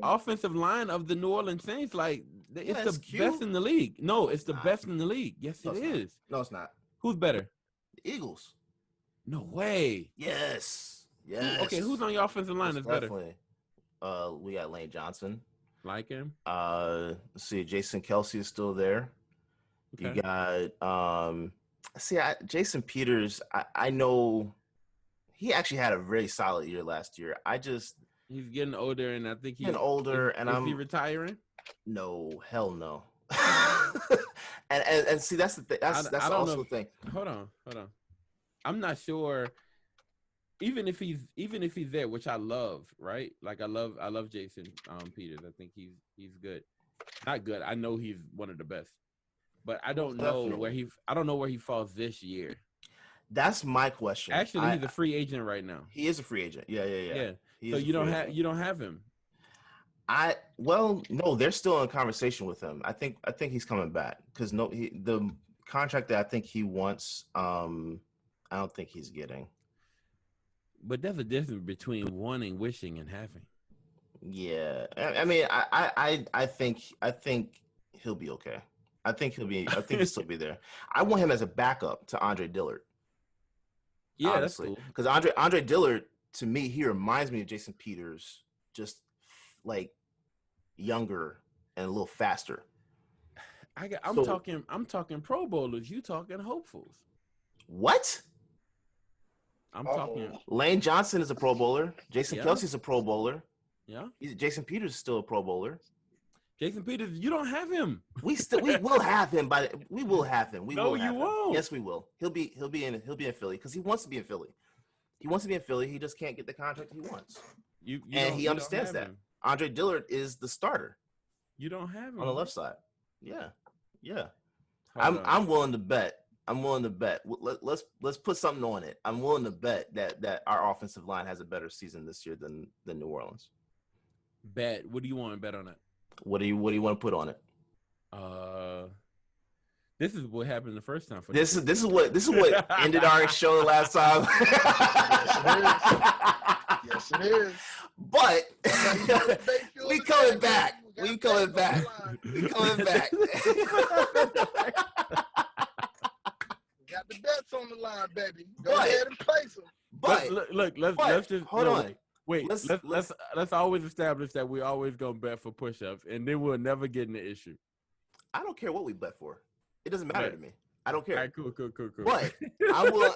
offensive line of the New Orleans Saints? Like it's the best in the league. No, it's the best in the league. Yes, it is. No, it's not. Who's better? The Eagles. No way. Yes. Okay, who's on your offensive line that's better? Definitely. We got Lane Johnson. Like him. Let's see, Jason Kelsey is still there. Okay. You got Jason Peters. I know he actually had a very solid year last year. He's getting older, and I think he's getting older. And is he retiring? No, hell no. And see, that's the thing. That's I don't also know. the thing. Hold on. I'm not sure. Even if he's there, which I love, right? Like I love Jason Peters. I think he's good. Not good. I know he's one of the best. But I don't know where he falls this year. That's my question. Actually, he's a free agent right now. He is a free agent. Yeah. So you don't have him. No, they're still in conversation with him. I think he's coming back because the contract that I think he wants, I don't think he's getting. But there's a difference between wanting, wishing, and having. Yeah, I mean, I think he'll be okay. I think he'll still be there. I want him as a backup to Andre Dillard. Yeah, honestly, that's cool. Because Andre Dillard, to me, he reminds me of Jason Peters, just like younger and a little faster. I'm talking Pro Bowlers. You talking hopefuls? What? I'm talking. Lane Johnson is a Pro Bowler. Jason Kelsey's a Pro Bowler. Yeah. Jason Peters is still a Pro Bowler. Jason Peters, you don't have him. We will have him, but we will have him. You won't. Yes, we will. He'll be in Philly because he wants to be in Philly. He wants to be in Philly. He just can't get the contract he wants. He understands that. Andre Dillard is the starter. You don't have him on the left side. Yeah. Hold on. I'm willing to bet. Let's put something on it. I'm willing to bet that our offensive line has a better season this year than New Orleans. Bet. What do you want to bet on it? What do you want to put on it? This is what happened the first time. This is what ended our show the last time. Yes, it is. But we coming back. We coming back. Got the bets on the line, baby. Go ahead and place them. But look, let's just hold on. Wait, let's always establish that we always gonna bet for push-ups, and then we'll never get in the issue. I don't care what we bet for. It doesn't matter to me. I don't care. All right, cool. But I will.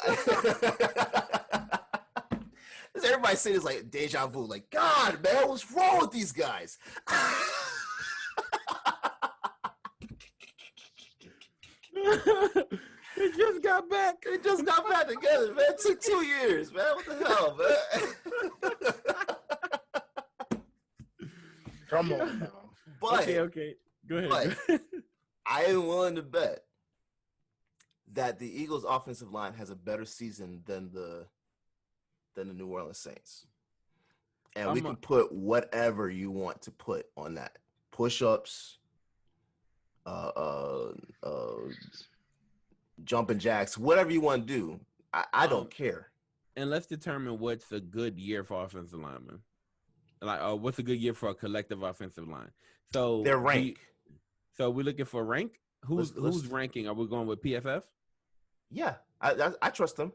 Everybody saying it's like deja vu. Like, God, man, what's wrong with these guys? It just got back. It just got back together, man. It took 2 years, man. What the hell, man? Come on now. But, okay. Go ahead. But I am willing to bet that the Eagles' offensive line has a better season than the New Orleans Saints. And we can put whatever you want to put on that. Push-ups, jumping jacks, whatever you want to do. I don't care. And let's determine what's a good year for offensive linemen. Like, what's a good year for a collective offensive line? So their rank. So we're looking for rank. Who's ranking? Are we going with PFF? Yeah, I trust them.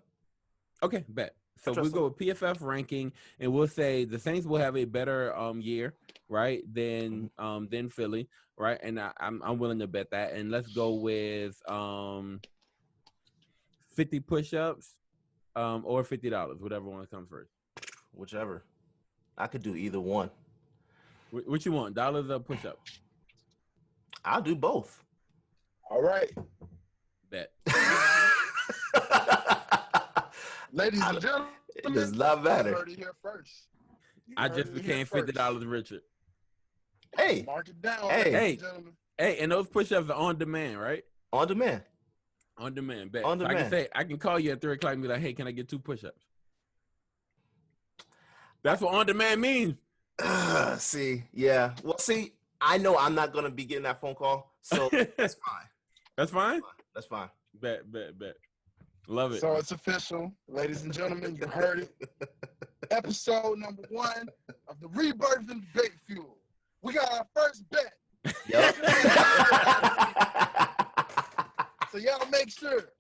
Okay, bet. So we'll go with PFF ranking, and we'll say the Saints will have a better year, right, than Philly, right? And I'm willing to bet that. And let's go with 50 push-ups or $50, whatever one comes first. Whichever. I could do either one. What you want, dollars or push-ups? I'll do both. All right. Bet. Ladies and gentlemen, it does not matter. You heard it here first. I just became $50 richer. Hey. Mark it down. Hey, and those push-ups are on demand, right? On demand. On demand. Bet. On demand. I can call you at 3:00 and be like, hey, can I get 2 push-ups? That's what on demand means. See, yeah. Well, see, I know I'm not gonna be getting that phone call, so that's fine. That's fine? That's fine. Bet. Love it. So it's official, ladies and gentlemen. You heard it. Episode number 1 of the Rebirth and Debate Fuel. We got our first bet. Yep. So y'all make sure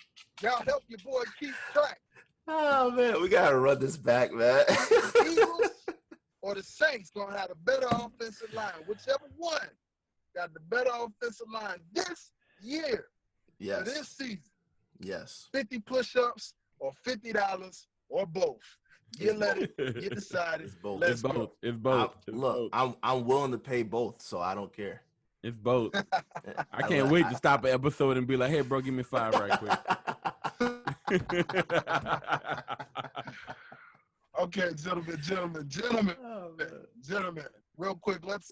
y'all help your boy keep track. Oh man, we gotta run this back, man. The Eagles or the Saints gonna have a better offensive line, whichever one got the better offensive line this year. Yes. For this season. Yes. 50 push-ups or $50 or both. You let it get decided. It's both. Let's go. It's both. I'm willing to pay both, so I don't care. It's both. I can't wait to stop an episode and be like, "Hey, bro, give me 5 right quick." Okay, gentlemen, real quick, let's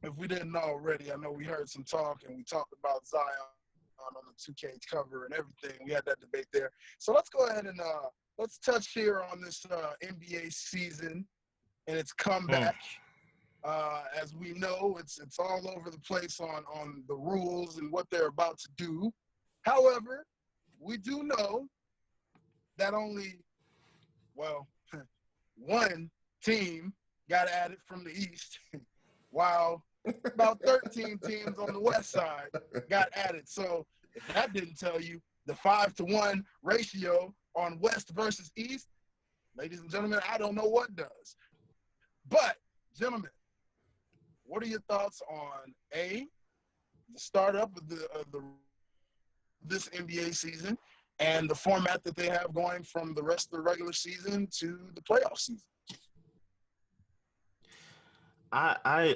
if we didn't know already, I know we heard some talk and we talked about Zion on the 2K cover and everything. We had that debate there. So let's go ahead and let's touch here on this NBA season and its comeback. As we know, it's all over the place on the rules and what they're about to do. However, we do know that only, well, one team got added from the East, while about 13 teams on the West side got added. So if that didn't tell you the 5-to-1 ratio on West versus East, ladies and gentlemen, I don't know what does. But, gentlemen, what are your thoughts on the startup of this NBA season and the format that they have going from the rest of the regular season to the playoff season? I'm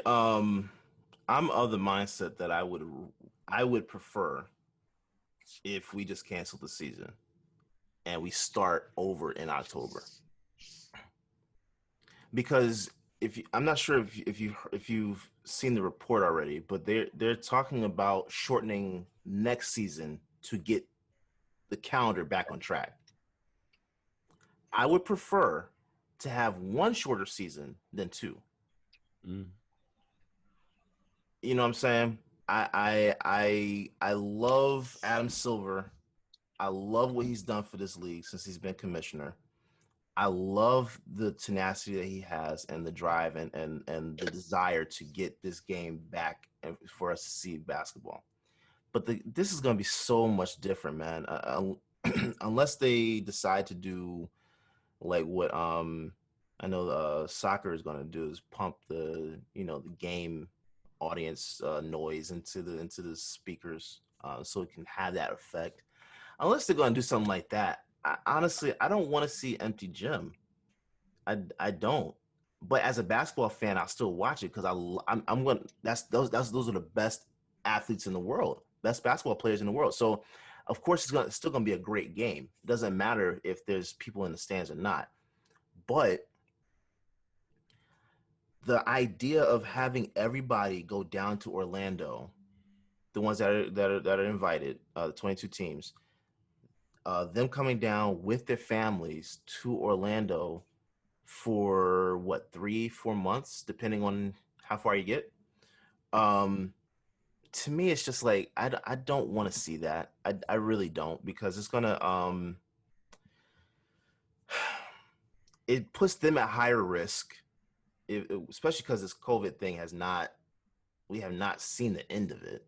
of the mindset that I would prefer if we just cancel the season and we start over in October. Because I'm not sure if you've seen the report already, but they're talking about shortening next season to get the calendar back on track. I would prefer to have one shorter season than two. You know what I'm saying? I love Adam Silver. I love what he's done for this league since he's been commissioner. I love the tenacity that he has and the drive and the desire to get this game back and for us to see basketball. But this is going to be so much different, man. Unless they decide to do like what I know soccer is going to do is pump the game audience noise into the speakers so it can have that effect. Unless they're going to do something like that, honestly, I don't want to see empty gym. I don't. But as a basketball fan, I'll still watch it because I'm going. Those are the best athletes in the world, best basketball players in the world. So, of course, it's still going to be a great game. It doesn't matter if there's people in the stands or not. But the idea of having everybody go down to Orlando, the ones that are invited, the 22 teams, them coming down with their families to Orlando for 3-4 months, depending on how far you get. To me, it's just like I don't want to see that. I really don't, because it's gonna it puts them at higher risk, especially because this COVID thing we have not seen the end of it.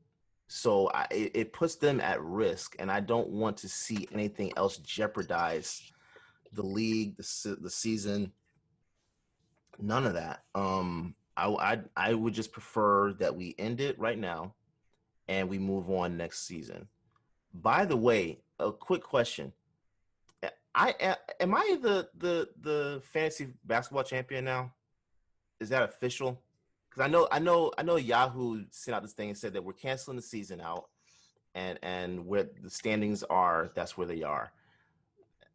So it puts them at risk, and I don't want to see anything else jeopardize the league, the season. None of that. I would just prefer that we end it right now, and we move on next season. By the way, a quick question: am I the fantasy basketball champion now? Is that official? Because I know Yahoo sent out this thing and said that we're canceling the season out, and where the standings are, that's where they are.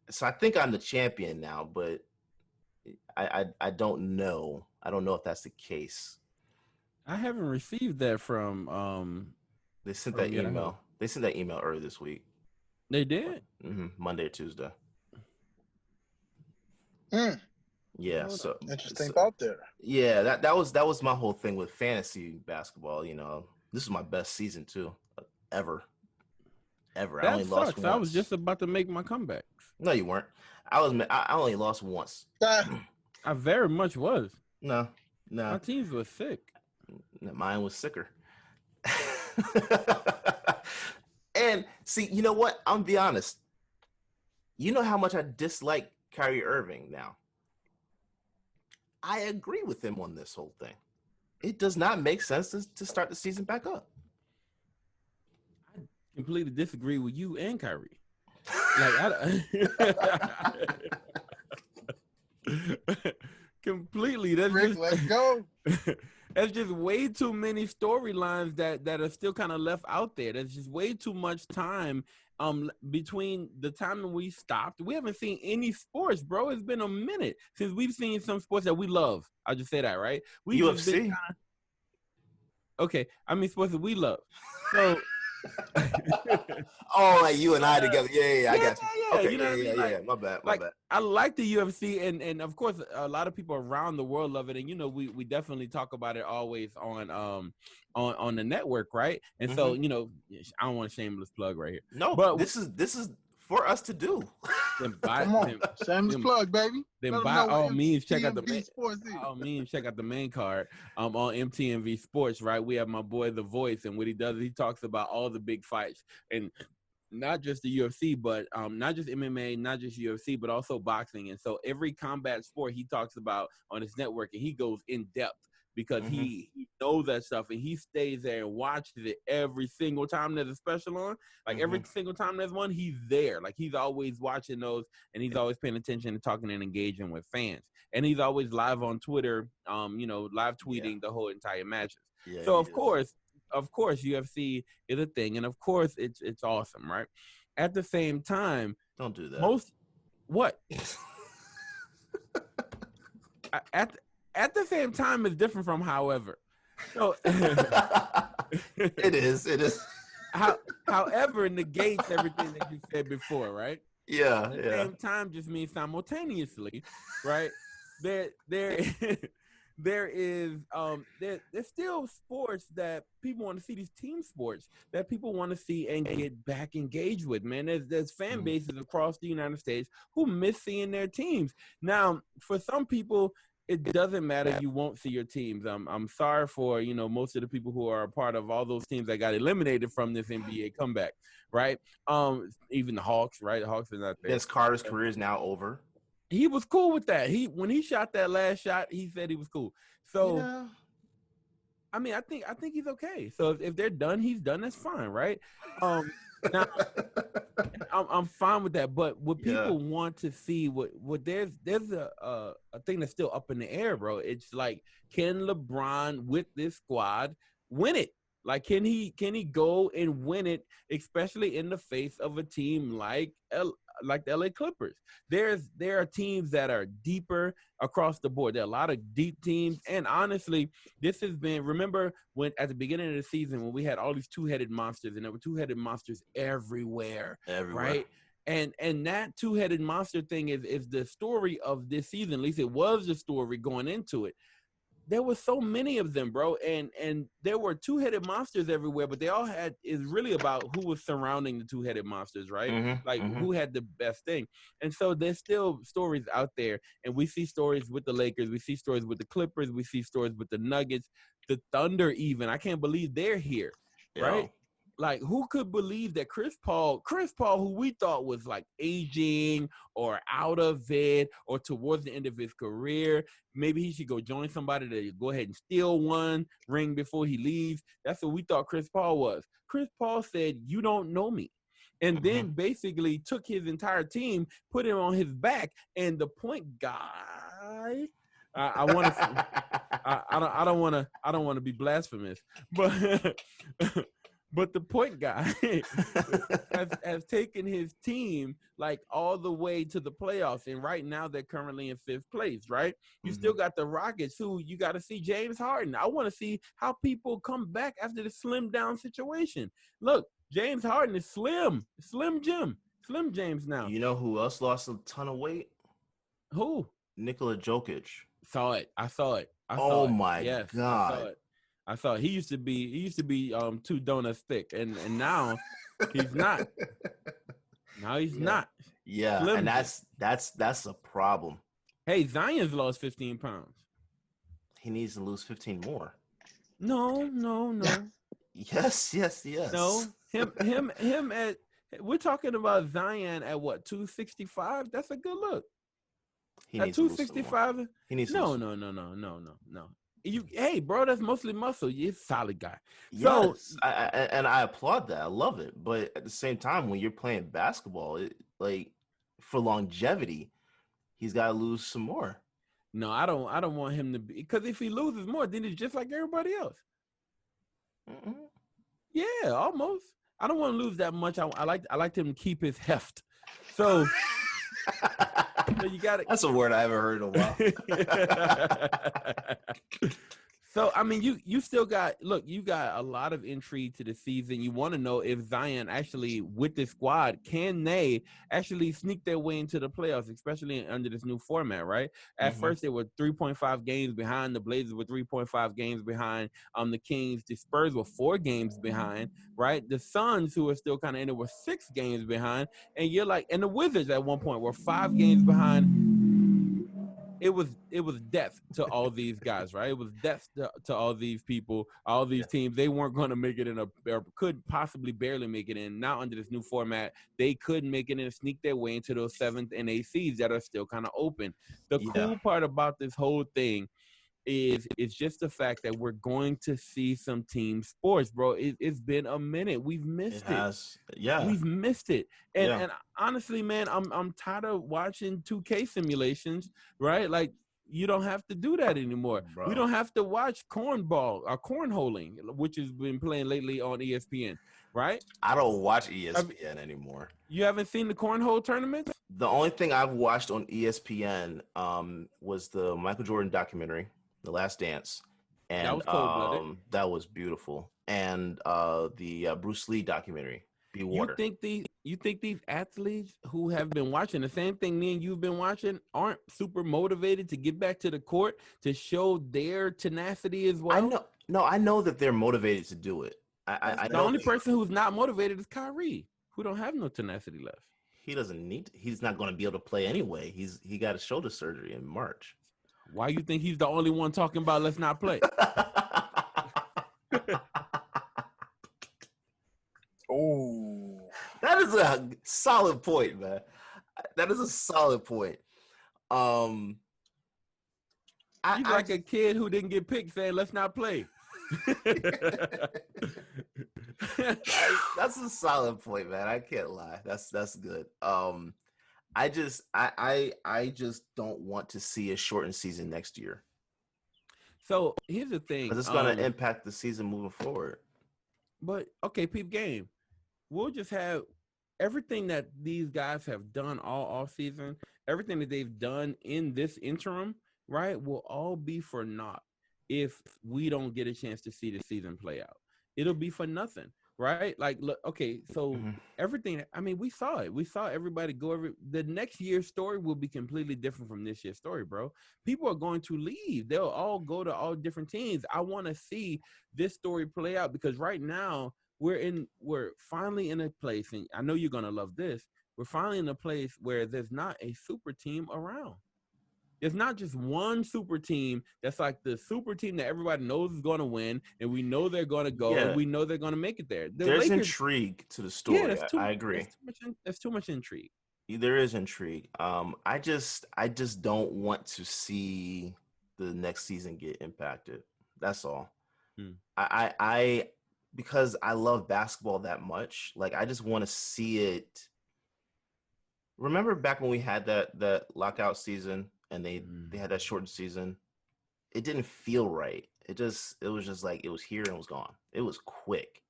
So I think I'm the champion now, but I don't know. I don't know if that's the case. I haven't received that from They sent that email. Yahoo. They sent that email earlier this week. They did? Monday or Tuesday. Yeah, so interesting thought there. Yeah, that was my whole thing with fantasy basketball. This is my best season too, ever. That I only lost once. I was just about to make my comeback. No, you weren't. I only lost once. I very much was. No. My teams were sick. Mine was sicker. And see, you know what? I'm gonna be honest. You know how much I dislike Kyrie Irving now. I agree with him on this whole thing. It does not make sense to start the season back up. I completely disagree with you and Kyrie. Completely. That's Rick, let's go. There's just way too many storylines that are still kind of left out there. There's just way too much time between the time that we stopped. We haven't seen any sports, bro. It's been a minute since we've seen some sports that we love. I'll just say that, right? We've UFC. just been kinda, okay, I mean sports that we love. So oh, like you and I together. Yeah, I got you. Yeah, Okay, you know what I mean? Like, My bad. I like the UFC, and of course, a lot of people around the world love it, and we definitely talk about it always on the network, right? And so I don't want a shameless plug right here. No, but this is for us to do. Come on, shameless plug, baby. Then by all means check out the main card on MTMV Sports, right? We have my boy The Voice, and what he does, he talks about all the big fights, and not just the UFC, but not just MMA, not just UFC, but also boxing. And so every combat sport he talks about on his network, and he goes in depth because he knows that stuff, and he stays there and watches it every single time there's a special on. Like every single time there's one, he's there. Like he's always watching those, and he's always paying attention and talking and engaging with fans. And he's always live on Twitter, live tweeting the whole entire matches. Yeah, so of course, UFC is a thing, and of course it's awesome, right? At the same time, don't do that. At the same time, it's different from however. So it is. However negates everything that you said before, right? Yeah. At the same time just means simultaneously, right? There's still sports that people want to see, these team sports that people want to see and get back engaged with, man. There's fan bases across the United States who miss seeing their teams. Now, for some people, it doesn't matter. You won't see your teams. I'm sorry for, most of the people who are a part of all those teams that got eliminated from this NBA comeback, right? Even the Hawks, right? The Hawks are not there. Vince Carter's career is now over. He was cool with that. When he shot that last shot, he said he was cool. So, I mean, I think he's okay. So if they're done, he's done. That's fine, right? Now, I'm fine with that. But what people want to see, what there's a thing that's still up in the air, bro. It's like, can LeBron with this squad win it? Like, can he go and win it, especially in the face of a team like the LA Clippers? There are teams that are deeper across the board. There are a lot of deep teams, and honestly, this has been. Remember when at the beginning of the season when we had all these two-headed monsters, and there were two-headed monsters everywhere. Right? And that two-headed monster thing is the story of this season. At least it was the story going into it. There were so many of them, bro, and there were two-headed monsters everywhere, but they all is really about who was surrounding the two-headed monsters, right? Who had the best thing. And so there's still stories out there, and we see stories with the Lakers, we see stories with the Clippers, we see stories with the Nuggets, the Thunder even. I can't believe they're here, right? Like, who could believe that Chris Paul, who we thought was like aging or out of it or towards the end of his career, maybe he should go join somebody to go ahead and steal one ring before he leaves. That's what we thought Chris Paul was. Chris Paul said, "You don't know me." And then basically took his entire team, put him on his back, and the point guy, I want to, I don't want to be blasphemous, but. But the point guy has taken his team like all the way to the playoffs, and right now they're currently in 5th place, right? You still got the Rockets, who you got to see James Harden. I want to see how people come back after the slim down situation. Look, James Harden is Slim James now. You know who else lost a ton of weight? Who? Nikola Jokic. I saw it. Oh my God. I thought he used to be 2 donuts thick, and now he's not. Now he's not. Yeah, Slim and that's a problem. Hey, Zion's lost 15 pounds. He needs to lose 15 more. No. Yes. No, him at. We're talking about Zion at what, 265? That's a good look. He at needs 265. He needs no. Hey, bro, that's mostly muscle. You're a solid guy. Yes, so, I applaud that. I love it. But at the same time, when you're playing basketball, like for longevity, he's got to lose some more. No, I don't want him to be, because if he loses more, then it's just like everybody else. Mm-mm. Yeah, almost. I don't want to lose that much. I like him to keep his heft. So you got That's a word I haven't heard in a while. So I mean, you still got, look, you got a lot of intrigue to the season. You want to know if Zion actually, with this squad, can they actually sneak their way into the playoffs, especially under this new format, right? At first, they were 3.5 games behind. The Blazers were 3.5 games behind. The Kings, the Spurs were 4 games behind, right? The Suns, who are still kind of in it, were 6 games behind, and you're like, and the Wizards at one point were 5 games behind. It was death to all these guys, right? It was death to all these people, all these teams. They weren't going to make it in or could possibly barely make it in. Now under this new format, they could make it in and sneak their way into those 7th and 8th seeds that are still kind of open. The cool part about this whole thing is it's just the fact that we're going to see some team sports, bro. It's been a minute. We've missed it. We've missed it. And honestly, man, I'm tired of watching 2K simulations, right? Like, you don't have to do that anymore. Bro. We don't have to watch cornball or cornholing, which has been playing lately on ESPN, right? I don't watch ESPN anymore. You haven't seen the cornhole tournaments? The only thing I've watched on ESPN was the Michael Jordan documentary, The Last Dance, and that was cold-blooded. That was beautiful. And the Bruce Lee documentary, Be Water. You think these athletes who have been watching the same thing me and you've been watching aren't super motivated to get back to the court to show their tenacity as well? I know that they're motivated to do it. I the only person who's not motivated is Kyrie, who don't have no tenacity left. He doesn't need. He's not going to be able to play anyway. He got a shoulder surgery in March. Why you think he's the only one talking about let's not play? Oh, that is a solid point, man. That is a solid point. He's like a kid who didn't get picked saying let's not play. That's a solid point, man. I can't lie. That's good. I just don't want to see a shortened season next year. So here's the thing, because it's going to impact the season moving forward. But okay, peep game. We'll just have everything that these guys have done all off season, everything that they've done in this interim, right, will all be for naught if we don't get a chance to see the season play out. It'll be for nothing. Right? Like, look, okay, so everything, I mean, we saw it. We saw everybody go the next year's story will be completely different from this year's story, bro. People are going to leave. They'll all go to all different teams. I want to see this story play out because right now we're finally in a place, and I know you're going to love this. We're finally in a place where there's not a super team around. It's not just one super team that's like the super team that everybody knows is going to win, and we know they're going to go, and we know they're going to make it there. There's intrigue to the story. Yeah, I agree. There's too much intrigue. There is intrigue. I just don't want to see the next season get impacted. That's all. I because I love basketball that much. Like, I just want to see it. Remember back when we had that lockout season? And they had that shortened season. It didn't feel right. It was just like it was here and it was gone. It was quick.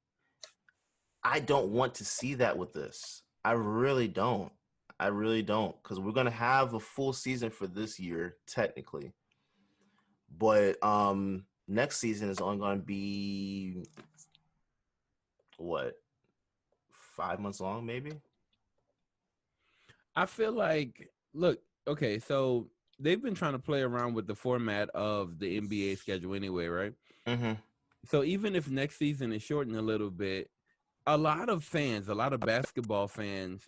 I don't want to see that with this. I really don't. Because we're gonna have a full season for this year, technically. But next season is only gonna be what, 5 months long, maybe? I feel like, look, okay, so they've been trying to play around with the format of the NBA schedule anyway, right? So even if next season is shortened a little bit, a lot of basketball fans,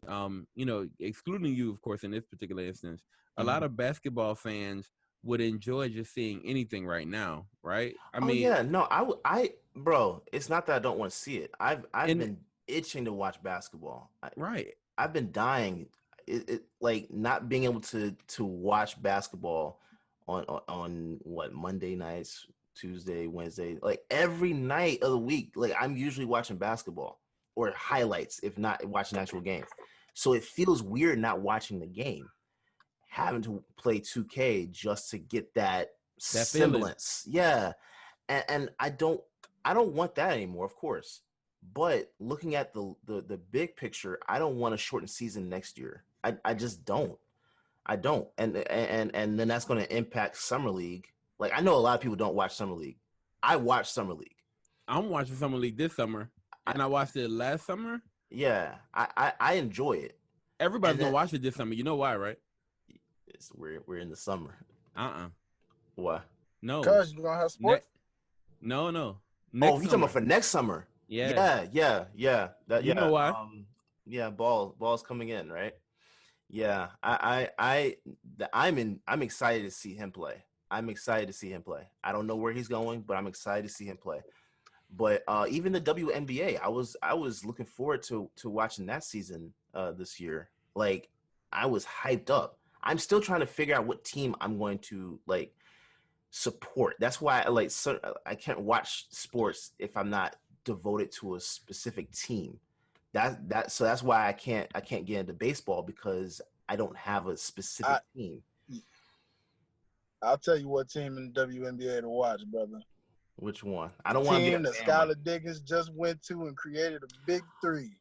excluding you, of course, in this particular instance, a lot of basketball fans would enjoy just seeing anything right now, right? Bro, it's not that I don't want to see it. I've been itching to watch basketball. Right. I've been dying. It like not being able to watch basketball on what, Monday nights, Tuesday, Wednesday, like every night of the week. Like, I'm usually watching basketball or highlights, if not watching actual games. So it feels weird not watching the game. having to play 2K just to get that feeling. semblance. Yeah. And I don't want that anymore, of course. But looking at the big picture, I don't want a shortened season next year. I just don't. I don't. And then that's going to impact Summer League. Like, I know a lot of people don't watch Summer League. I watch Summer League. I'm watching Summer League this summer, and I watched it last summer. Yeah, I enjoy it. Everybody's gonna watch it this summer. You know why, right? We're in the summer. Why? No. Because you're gonna have sports. No. Next you talking about for next summer? Yeah. You know why? Ball's coming in, right? Yeah, I'm excited to see him play. I don't know where he's going, but I'm excited to see him play. But even the WNBA, I was looking forward to watching that season this year. Like, I was hyped up. I'm still trying to figure out what team I'm going to like support. That's why I can't watch sports if I'm not devoted to a specific team. So that's why I can't get into baseball, because I don't have a specific team. I'll tell you what team in the WNBA to watch, brother. Which one? I don't want to be team that Skylar Diggins just went to and created a big three.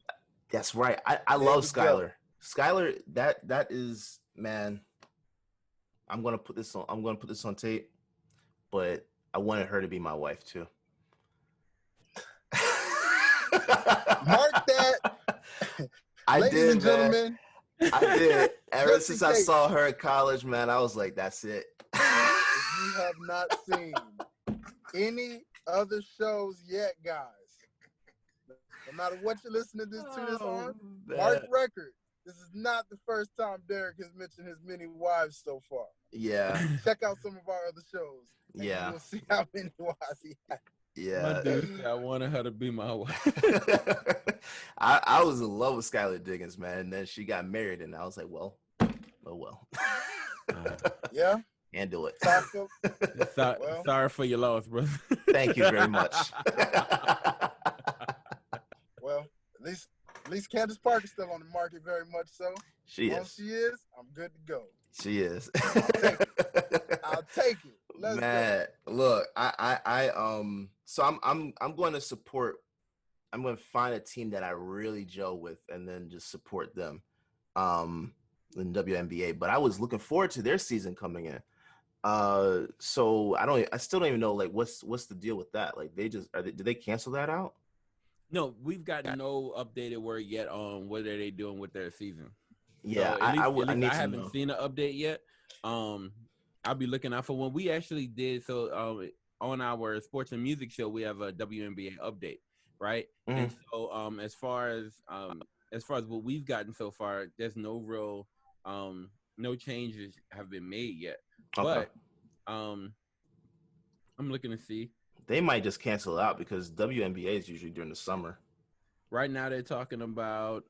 That's right. I love Skylar. Skylar, that is, man. I'm gonna put this on tape, but I wanted her to be my wife too. Mark that. Ladies and gentlemen. I did. Ever since I saw her in college, man, I was like, that's it. If you have not seen any other shows yet, guys, no matter what you're listening to this on, mark record. This is not the first time Derek has mentioned his many wives so far. Yeah. Check out some of our other shows. Yeah. You'll see how many wives he has. Yeah. My dude, I wanted her to be my wife. I was in love with Skylar Diggins, man. And then she got married, and I was like, well. Yeah. Handle it. Sorry for your loss, brother. Thank you very much. Well, at least Candace Parker's still on the market, very much so. She is. She is. I'm good to go. She is. I'll take it. Let's go. Look, so I'm going to support. I'm going to find a team that I really gel with, and then just support them, in WNBA. But I was looking forward to their season coming in. So I still don't even know, like, what's the deal with that? Like, did they cancel that out? No, we've got no updated word yet on what are they doing with their season. Yeah, so I haven't seen an update yet. I'll be looking out for one. We actually did on our sports and music show, we have a WNBA update, right? Mm-hmm. And so as far as what we've gotten so far, there's no real no changes have been made yet. Okay. But I'm looking to see. They might just cancel it out because WNBA is usually during the summer. Right now they're talking about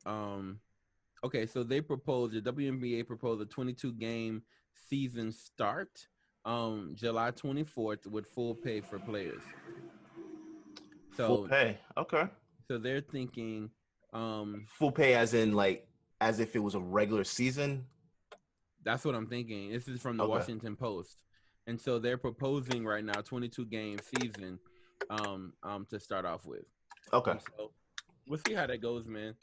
okay, so the WNBA proposed a 22-game season start July 24th with full pay for players. So full pay. Okay. So they're thinking full pay as if it was a regular season. That's what I'm thinking. This is from the Washington Post. And so they're proposing right now 22-game season to start off with. Okay. So we'll see how that goes, man.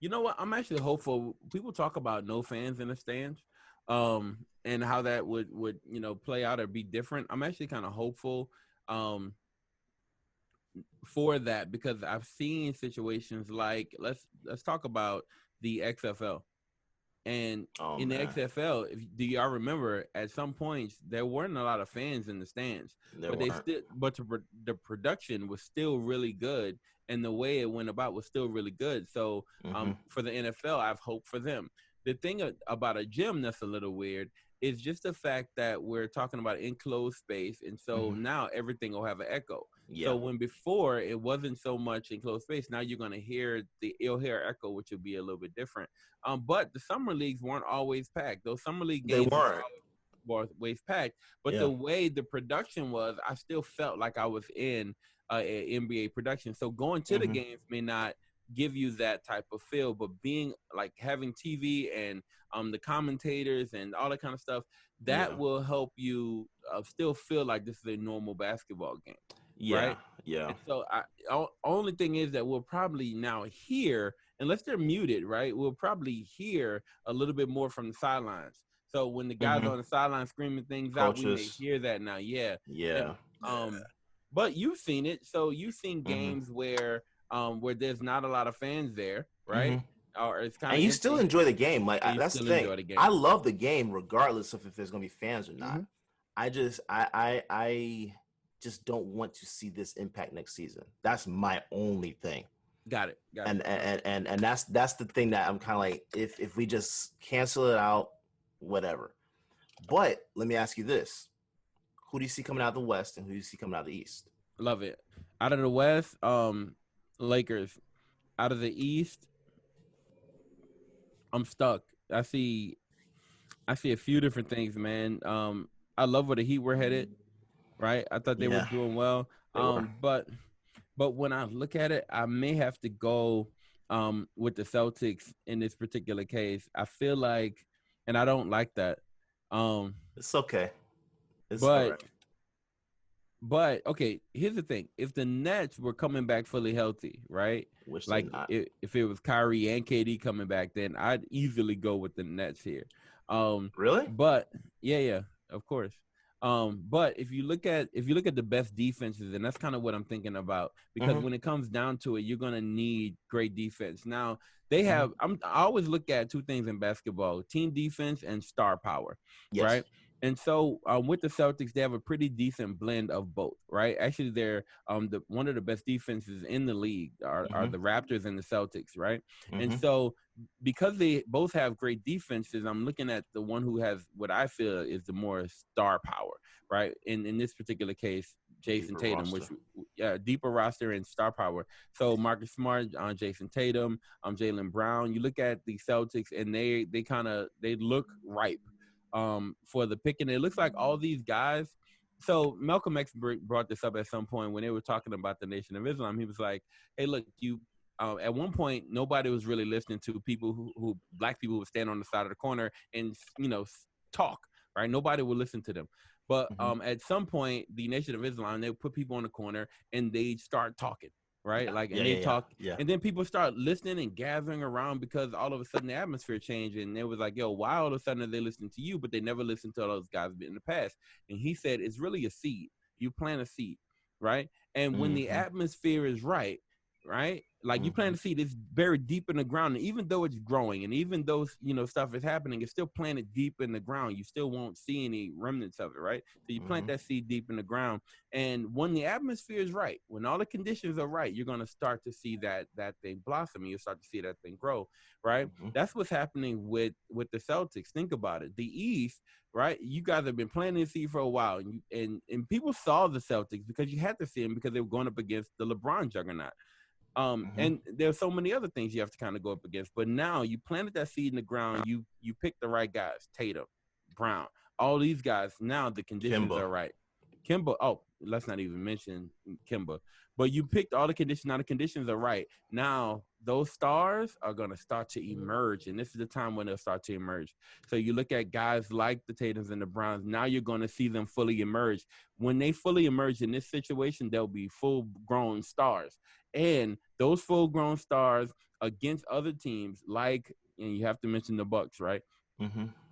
You know what? I'm actually hopeful. People talk about no fans in the stands and how that would play out or be different. I'm actually kind of hopeful for that, because I've seen situations like let's talk about the XFL. And in the XFL, do y'all remember at some points there weren't a lot of fans in the stands, but the production was still really good, and the way it went about was still really good. So for the NFL, I have hope for them. The thing about a gym that's a little weird is just the fact that we're talking about enclosed space, and so now everything will have an echo. Yeah. So when before it wasn't so much enclosed space, now you're going to you'll hear echo, which will be a little bit different. But the summer leagues weren't always packed. Those summer league games were always packed. But the way the production was, I still felt like I was in an NBA production. So going to the games may not give you that type of feel. But being like having TV and the commentators and all that kind of stuff, that will help you still feel like this is a normal basketball game, right? Yeah. And so only thing is that we'll probably now hear, unless they're muted, right? We'll probably hear a little bit more from the sidelines. So when the guys on the sideline screaming things out, we may hear that now. Yeah. Yeah. And, but you've seen it. So you've seen games where there's not a lot of fans there, right? Or it's kind of, and you still enjoy the game. Like that's the thing. I love the game regardless of if there's gonna be fans or not. I just don't want to see this impact next season. That's my only thing. Got it. And that's the thing that I'm kind of like, if we just cancel it out, whatever. But let me ask you this: who do you see coming out of the West, and who do you see coming out of the East? Love it. Out of the West, Lakers. Out of the East, I'm stuck. I see a few different things, man. I love where the Heat were headed, right? I thought they were doing well. But when I look at it, I may have to go with the Celtics in this particular case. I feel like, and I don't like that. It's okay. It's But okay, here's the thing: if the Nets were coming back fully healthy, right? Which like if it was Kyrie and KD coming back, then I'd easily go with the Nets here. Really? But yeah, of course. But if you look at the best defenses, and that's kind of what I'm thinking about, because when it comes down to it, you're gonna need great defense. Now they have. I always look at two things in basketball: team defense and star power, right? And so with the Celtics, they have a pretty decent blend of both, right? Actually, they're one of the best defenses in the league are the Raptors and the Celtics, right? And so because they both have great defenses, I'm looking at the one who has what I feel is the more star power, right? In this particular case, Jason Tatum, which deeper roster and star power. So Marcus Smart, Jason Tatum, Jaylen Brown. You look at the Celtics, and they look ripe for the pick, and it looks like all these guys. So Malcolm X brought this up at some point when they were talking about the Nation of Islam. He was like, "Hey, look, you." At one point, nobody was really listening to people who black people would stand on the side of the corner and talk. Right? Nobody would listen to them. But at some point, the Nation of Islam, they would put people in the corner and they start talking. Right? They talk. And then people start listening and gathering around because all of a sudden the atmosphere changed. And it was like, yo, why all of a sudden are they listening to you, but they never listened to all those guys in the past? And he said, it's really a seed. You plant a seed, right? And when the atmosphere is right, like you plant a seed, it's buried deep in the ground. And even though it's growing and even though, stuff is happening, it's still planted deep in the ground. You still won't see any remnants of it, right? So you plant that seed deep in the ground. And when the atmosphere is right, when all the conditions are right, you're going to start to see that thing blossom. You start to see that thing grow, right? That's what's happening with the Celtics. Think about it. The East, right? You guys have been planting the seed for a while. And people saw the Celtics because you had to see them because they were going up against the LeBron juggernaut. And there's so many other things you have to kind of go up against. But now you planted that seed in the ground. You picked the right guys, Tatum, Brown, all these guys. Now the conditions are right. Kimba, let's not even mention Kimba. But you picked all the conditions. Now the conditions are right. Now those stars are going to start to emerge. And this is the time when they'll start to emerge. So you look at guys like the Tatums and the Browns. Now you're going to see them fully emerge. When they fully emerge in this situation, they'll be full-grown stars. And those full-grown stars against other teams, and you have to mention the Bucks, right?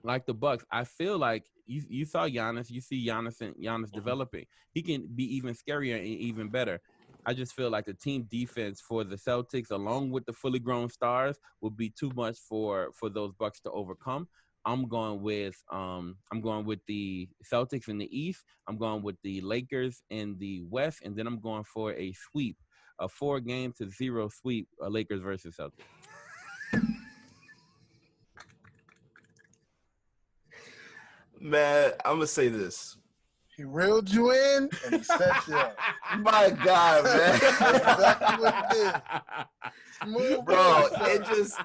Like the Bucks, I feel like you saw Giannis. You see Giannis developing. He can be even scarier and even better. I just feel like the team defense for the Celtics, along with the fully grown stars, will be too much for those Bucks to overcome. I'm going with the Celtics in the East. I'm going with the Lakers in the West, and then I'm going for a sweep. A 4-0 sweep, Lakers versus Celtics. Man, I'm gonna say this. He reeled you in and he set you up. My God, man. Exactly what it is. Smooth, bro.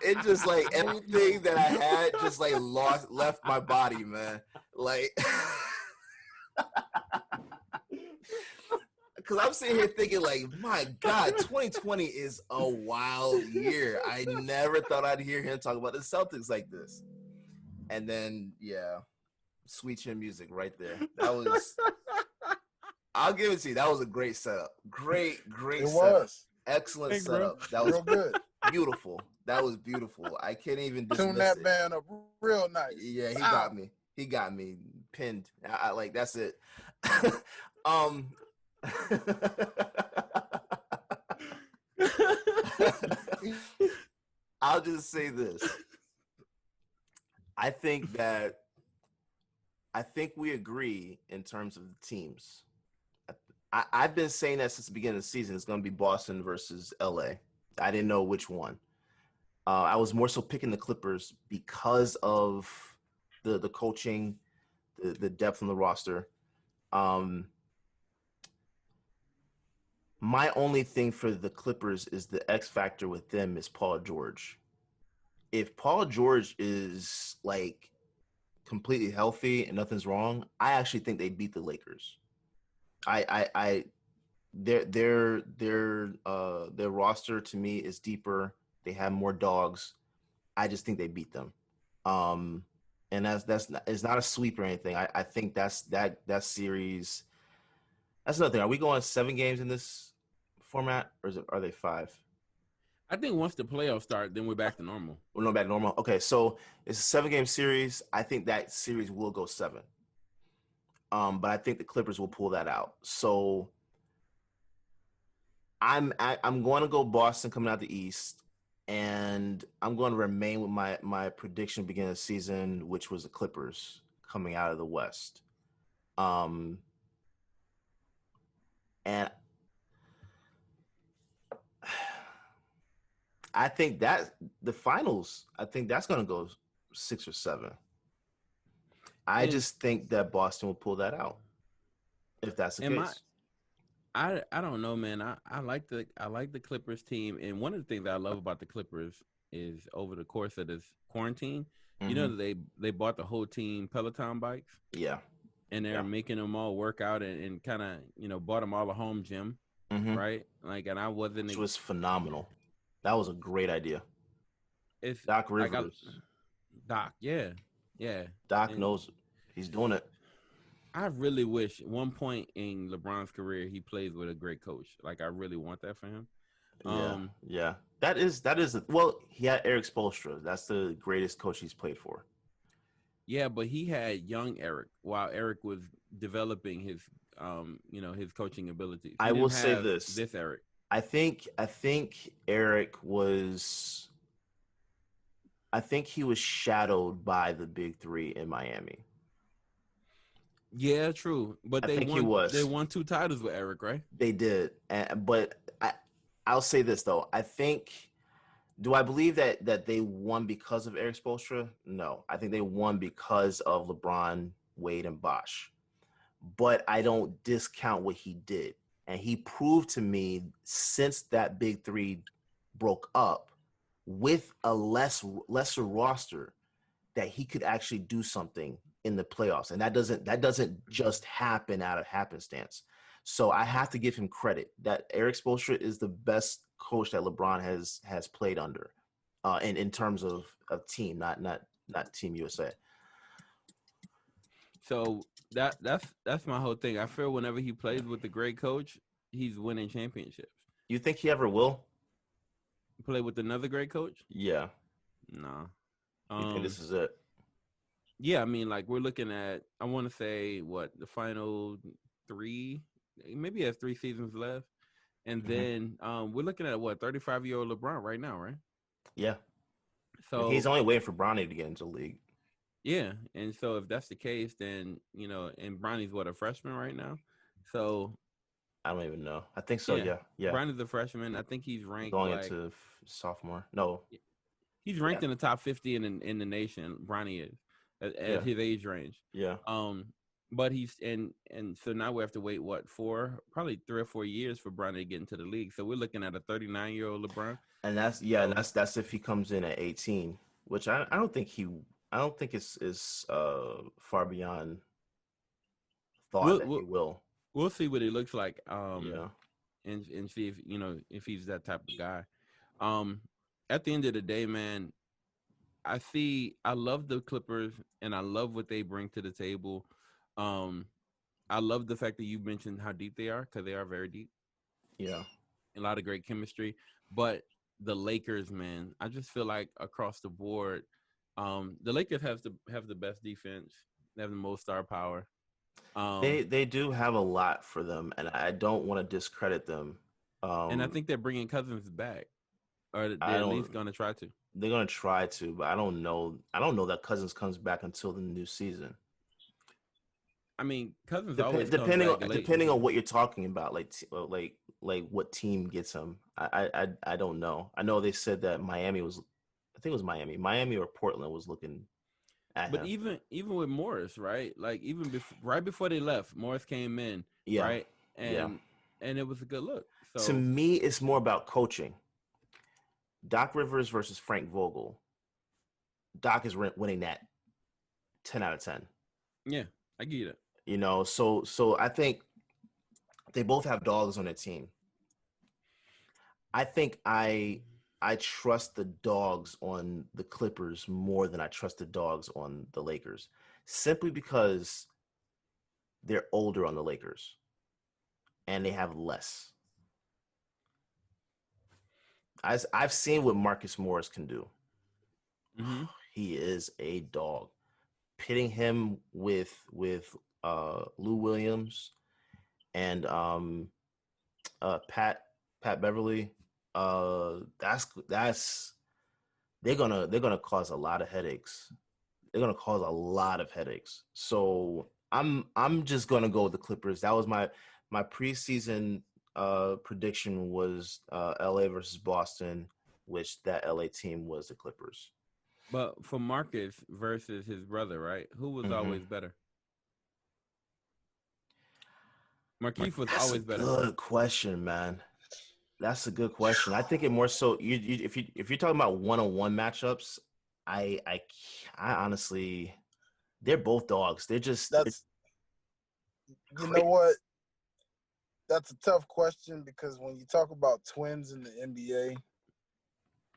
It just like everything that I had just like left my body, man. Like, because I'm sitting here thinking, like, my God, 2020 is a wild year. I never thought I'd hear him talk about the Celtics like this. And then, yeah, Sweet Chin music right there. That was, I'll give it to you. That was a great setup. Great It setup. was. Excellent Thanks, bro. setup. That was Real good. beautiful. That was beautiful. I can't even dismiss Tune that it. band up real nice. Yeah, he Wow. got me. He got me pinned. I like that's it. I'll just say this. I think we agree in terms of the teams. I've been saying that since the beginning of the season. It's going to be Boston versus LA. I didn't know which one. I was more so picking the Clippers because of the coaching, the depth on the roster. My only thing for the Clippers is the X factor with them is Paul George. If Paul George is like completely healthy and nothing's wrong, I actually think they beat the Lakers. Their roster to me is deeper. They have more dogs. I just think they beat them. And that's not, it's not a sweep or anything. I think that series. That's another thing. Are we going 7 games in this format, or are they 5? I think once the playoffs start, then we're back to normal. We're not back to normal. Okay, so it's a 7-game series. I think that series will go 7. But I think the Clippers will pull that out. So I'm going to go Boston coming out the East, and I'm going to remain with my prediction beginning of the season, which was the Clippers coming out of the West. And I think that the finals, I think that's going to go 6 or 7. I just think that Boston will pull that out if that's the case. I don't know, man. I like the Clippers team, and one of the things that I love about the Clippers is over the course of this quarantine, you know, they bought the whole team Peloton bikes. Yeah. And they're making them all work out and kind of, you know, bought them all a home gym, right? Like, and I wasn't. Which was phenomenal. That was a great idea. It's Doc Rivers. Doc, yeah. Doc knows it. He's doing it. I really wish at one point in LeBron's career he plays with a great coach. Like, I really want that for him. Yeah. That is well, he had Eric Spoelstra. That's the greatest coach he's played for. Yeah, but he had young Eric while Eric was developing his his coaching abilities. I will say this Eric. I think Eric was he was shadowed by the big 3 in Miami. Yeah, true. But they won 2 titles with Eric, right? They did. But I'll say this though. Do I believe that they won because of Eric Spoelstra? No. I think they won because of LeBron, Wade, and Bosh. But I don't discount what he did. And he proved to me since that big 3 broke up with a lesser roster that he could actually do something in the playoffs. And that doesn't just happen out of happenstance. So I have to give him credit that Eric Spoelstra is the best coach that LeBron has played under, in terms of team, not Team USA. So that's my whole thing. I feel whenever he plays with the great coach, he's winning championships. You think he ever will play with another great coach? Yeah. No. You think this is it? Yeah, I mean, like, we're looking at, I want to say, the final 3, maybe he has 3 seasons left. And then we're looking at 35-year-old LeBron right now, right? Yeah. So he's only waiting for Bronny to get into the league. Yeah, and so if that's the case, then and Bronny's a freshman right now. So I don't even know. I think so. Yeah. Bronny's a freshman. I think he's ranked going into sophomore. No, he's ranked in the top 50 in the nation. Bronny is at his age range. Yeah. But he's and so now we have to wait probably 3 or 4 years for Bronny to get into the league. So we're looking at a 39-year-old LeBron. And that's that's if he comes in at 18, which I don't think it's far beyond thought that he will. We'll see what he looks like. Yeah. And see if if he's that type of guy. Um, at the end of the day, man, I love the Clippers and I love what they bring to the table. Um, I love the fact that you mentioned how deep they are because they are very deep. Yeah. A lot of great chemistry. But the Lakers, man, I just feel like across the board, the Lakers have the best defense. They have the most star power. They do have a lot for them, and I don't want to discredit them. And I think they're bringing Cousins back, or I they're at least don't. going to try to. They're gonna try to, but I don't know. I don't know that Cousins comes back until the new season. I mean, Cousins always comes Depending back on late. depending on what you're talking about, like what team gets him. I don't know. I know they said that Miami was, I think it was Miami or Portland was looking at But him. even with Morris, right? Like even right before they left, Morris came in, Yeah, right? yeah. And it was a good look. To So me, it's more about coaching. Doc Rivers versus Frank Vogel. Doc is winning that 10 out of 10. yeah, I get it. So I think they both have dogs on their team. I think I trust the dogs on the Clippers more than I trust the dogs on the Lakers, simply because they're older on the Lakers and they have less. I've seen what Marcus Morris can do. Mm-hmm. He is a dog. Pitting him with Lou Williams and Pat Beverly, that's they're gonna cause a lot of headaches. They're gonna cause a lot of headaches. So I'm just gonna go with the Clippers. That was my preseason prediction was LA versus Boston, which that LA team was the Clippers. But for Marcus versus his brother, right? Who was Mm-hmm. always better? Markeith was That's a always better. good question, man. That's a good question. I think it more so if you're talking about one-on-one matchups, I honestly, they're both dogs. They're just That's you know what? That's a tough question because when you talk about twins in the NBA,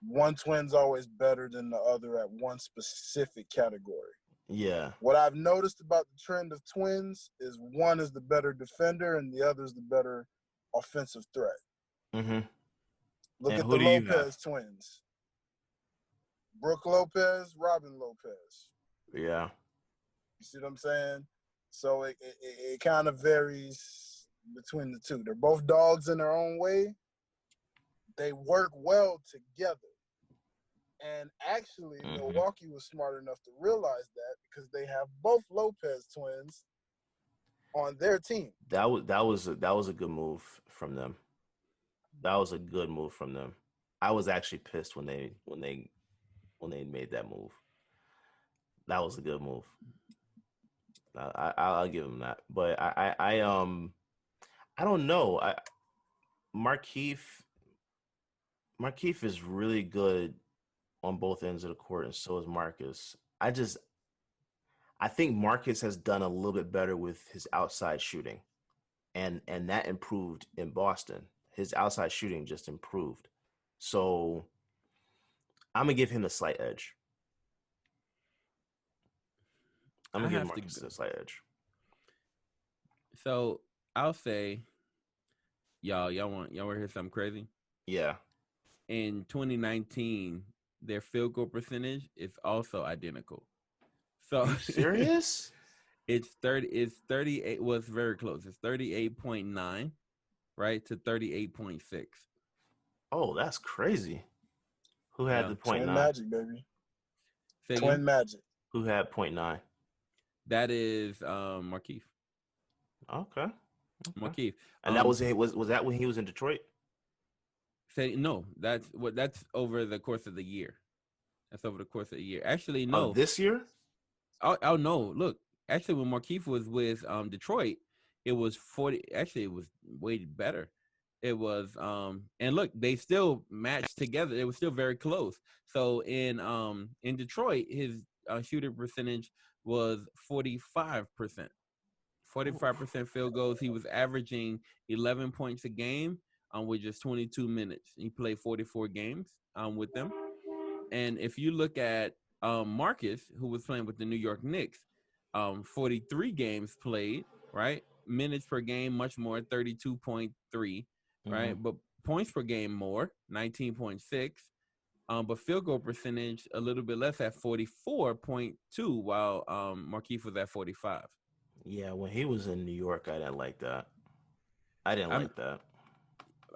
one twin's always better than the other at one specific category. Yeah. What I've noticed about the trend of twins is one is the better defender and the other is the better offensive threat. Mm-hmm. Look And at who the do you have? Lopez twins. Brooke Lopez, Robin Lopez. Yeah. You see what I'm saying? So it kind of varies between the two. They're both dogs in their own way. They work well together. And actually, Milwaukee was smart enough to realize that because they have both Lopez twins on their team. That was a good move from them. That was a good move from them. I was actually pissed when they made that move. That was a good move. I'll give them that. But I don't know. Markeith is really good on both ends of the court, and so is Marcus. I think Marcus has done a little bit better with his outside shooting, and that improved in Boston. His outside shooting just improved. So I'm gonna give him a slight edge. I'm gonna give Marcus a slight edge. So I'll say, y'all want to hear something crazy? Yeah. In 2019, their field goal percentage is also identical. So are you serious? It's 38 was very close. It's 38.9, right, to 38.6. Oh, that's crazy. Who had the 0.9? Twin Magic, baby. Twin Magic. Who had 0.9? That is Markeith. Okay. Markeith. And that was that when he was in Detroit? No, that's over the course of the year. That's over the course of the year. Actually, no. This year? Oh no! Look, actually, when Markeith was with Detroit, it was 40. Actually, it was way better. It was and look, they still matched together. It was still very close. So in Detroit, his shooting percentage was 45%. 45% field goals. He was averaging 11 points a game with just 22 minutes. He played 44 games with them. And if you look at Marcus, who was playing with the New York Knicks, 43 games played, right? Minutes per game, much more, 32.3, right? But points per game more, 19.6. But field goal percentage a little bit less at 44.2, while Markieff was at 45. Yeah, when he was in New York, I didn't like that.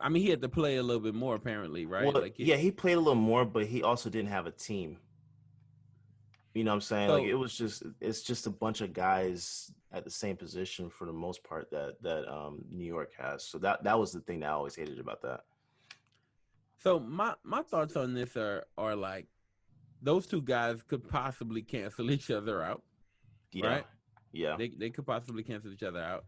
I mean, he had to play a little bit more, apparently, right? Well, he played a little more, but he also didn't have a team. You know what I'm saying? So, it's just a bunch of guys at the same position for the most part that New York has. So that was the thing that I always hated about that. So my thoughts on this are like those two guys could possibly cancel each other out. Yeah. Right? Yeah. They could possibly cancel each other out.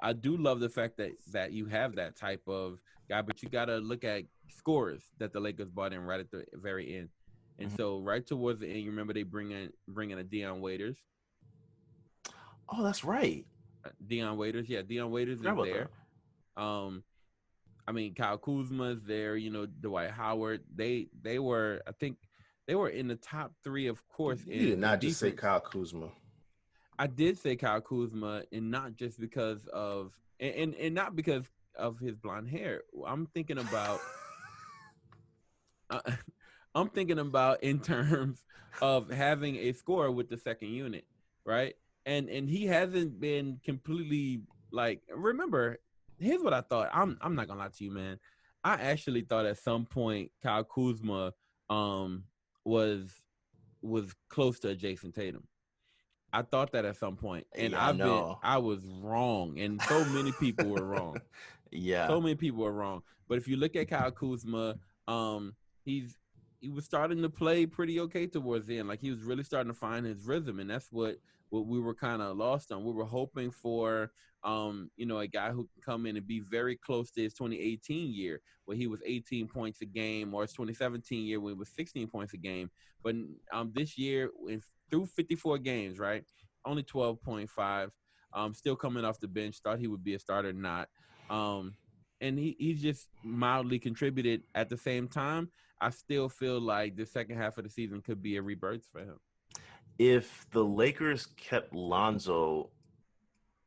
I do love the fact that you have that type of guy, but you got to look at scores that the Lakers brought in right at the very end. And so right towards the end, you remember they bring in a Dion Waiters. Oh, that's right. Dion Waiters. Yeah, Dion Waiters is there. That. I mean, Kyle Kuzma is there, Dwight Howard. They were, I think, they were in the top 3, of course. You did not just say Kyle Kuzma. I did say Kyle Kuzma, and not just because of and not because of his blonde hair. I'm thinking about in terms of having a scorer with the second unit, right? And he hasn't been completely like. Remember, here's what I thought. I'm not gonna lie to you, man. I actually thought at some point Kyle Kuzma was close to Jason Tatum. I thought that at some point, and I was wrong, and so many people were wrong. Yeah, so many people were wrong. But if you look at Kyle Kuzma, he was starting to play pretty okay towards the end. Like, he was really starting to find his rhythm, and that's what we were kind of lost on. We were hoping for, a guy who can come in and be very close to his 2018 year, where he was 18 points a game, or his 2017 year when he was 16 points a game. But this year, through 54 games, right, only 12.5. Still coming off the bench. Thought he would be a starter, not. And he's just mildly contributed. At the same time, I still feel like the second half of the season could be a rebirth for him. If the Lakers kept Lonzo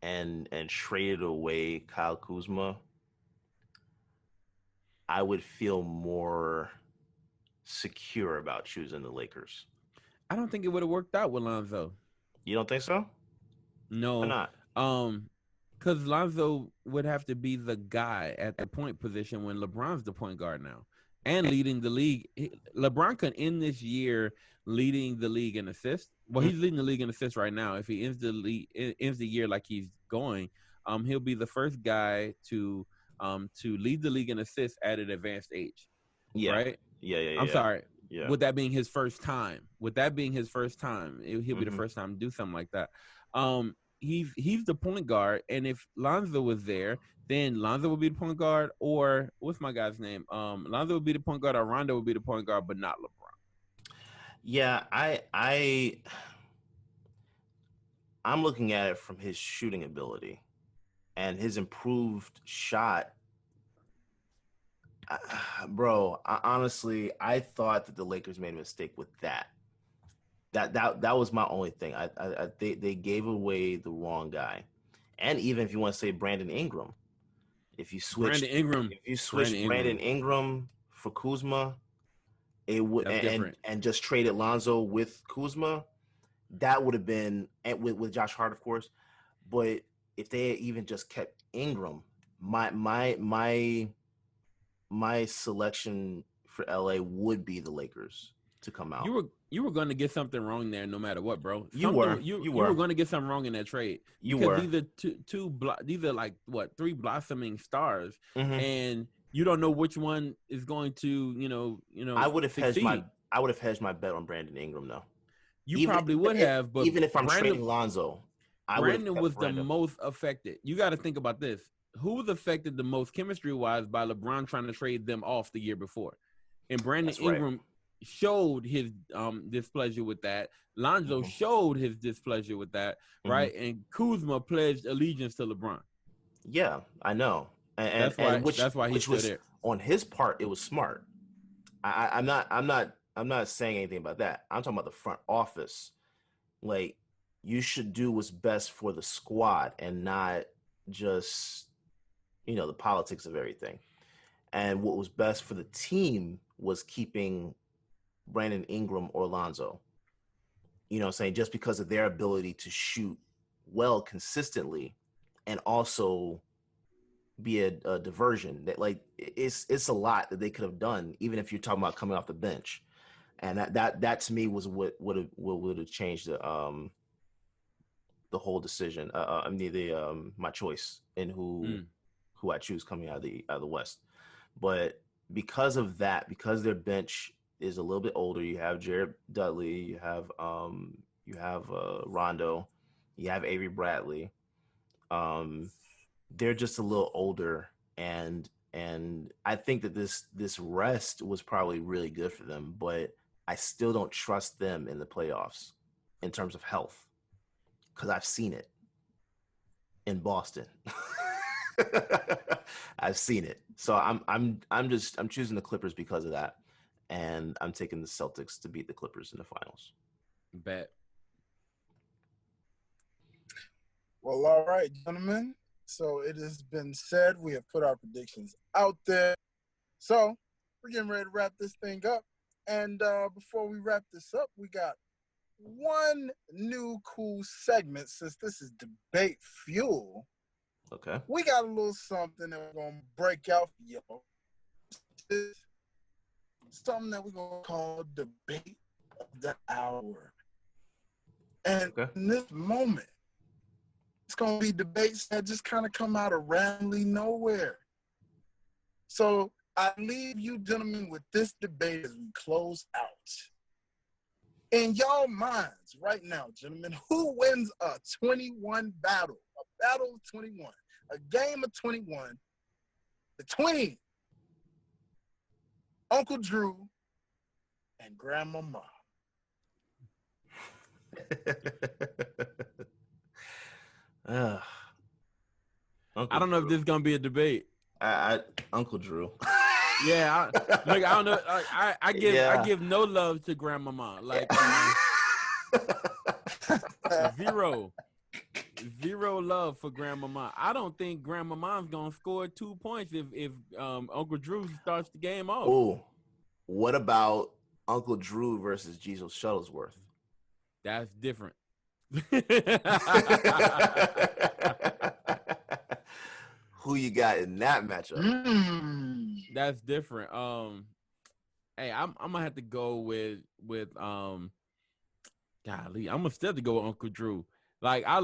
and traded away Kyle Kuzma, I would feel more secure about choosing the Lakers. I don't think it would have worked out with Lonzo. You don't think so? No. Why not? Because Lonzo would have to be the guy at the point position when LeBron's the point guard now and leading the league. LeBron could end this year leading the league in assists. Well, he's leading the league in assists right now. If he ends the year like he's going, he'll be the first guy to lead the league in assists at an advanced age. Yeah. Right? Yeah. I'm sorry. Yeah. With that being his first time, he'll be the first time to do something like that. He's the point guard, and if Lonzo was there, then Lonzo would be the point guard, or what's my guy's name? Lonzo would be the point guard, or Rondo would be the point guard, but not LeBron. Yeah, I'm looking at it from his shooting ability and his improved shot. Bro, honestly, I thought that the Lakers made a mistake with that. That was my only thing. They gave away the wrong guy. And even if you want to say Brandon Ingram, if you switch Brandon Ingram for Kuzma, it would and just traded Lonzo with Kuzma, that would have been, and with Josh Hart, of course. But if they had even just kept Ingram, my selection for LA would be the Lakers to come out. You were going to get something wrong there, no matter what, bro. You were going to get something wrong in that trade. These are like what, 3 blossoming stars, and you don't know which one is going to, I would have hedged my bet on Brandon Ingram, though. You probably would have, but even if I'm trading Lonzo, Brandon was the most affected. You got to think about this: who was affected the most chemistry-wise by LeBron trying to trade them off the year before? And Brandon Ingram. showed his displeasure with that. Lonzo showed his displeasure with that, right? And Kuzma pledged allegiance to LeBron. Yeah, I know, That's why he's still there. On his part, it was smart. I'm not saying anything about that. I'm talking about the front office. Like, you should do what's best for the squad and not just, the politics of everything. And what was best for the team was keeping Brandon Ingram or Lonzo. Saying just because of their ability to shoot well consistently and also be a diversion. That, like, it's a lot that they could have done, even if you're talking about coming off the bench. And that to me was what would have changed the whole decision. My choice in who I choose coming out of the West. But because of that, because their bench is a little bit older, you have Jared Dudley, you have Rondo, you have Avery Bradley. They're just a little older, and I think that this rest was probably really good for them, but I still don't trust them in the playoffs in terms of health, because I've seen it in Boston. I've seen it. So I'm choosing the Clippers because of that, and I'm taking the Celtics to beat the Clippers in the finals. Bet. Well, all right, gentlemen. So it has been said. We have put our predictions out there. So we're getting ready to wrap this thing up. And before we wrap this up, we got one new cool segment. Since this is Debate Fuel, okay, we got a little something that we're going to break out for y'all. Something that we're going to call Debate of the Hour. And in this moment, it's going to be debates that just kind of come out of randomly nowhere. So I leave you gentlemen with this debate as we close out. In y'all minds right now, gentlemen, who wins a 21 battle? A battle of 21. A game of 21 between Uncle Drew and Grandmama. I don't know if this is gonna be a debate. Uncle Drew. Yeah, I don't know. I give no love to Grandmama. Like zero love for Grandmama. I don't think Grandmama's gonna score 2 points if Uncle Drew starts the game off. Oh, what about Uncle Drew versus Jesus Shuttlesworth? That's different. Who you got in that matchup? That's different. Hey, I'm gonna have to go with golly, I'm gonna still have to go with Uncle Drew. Like I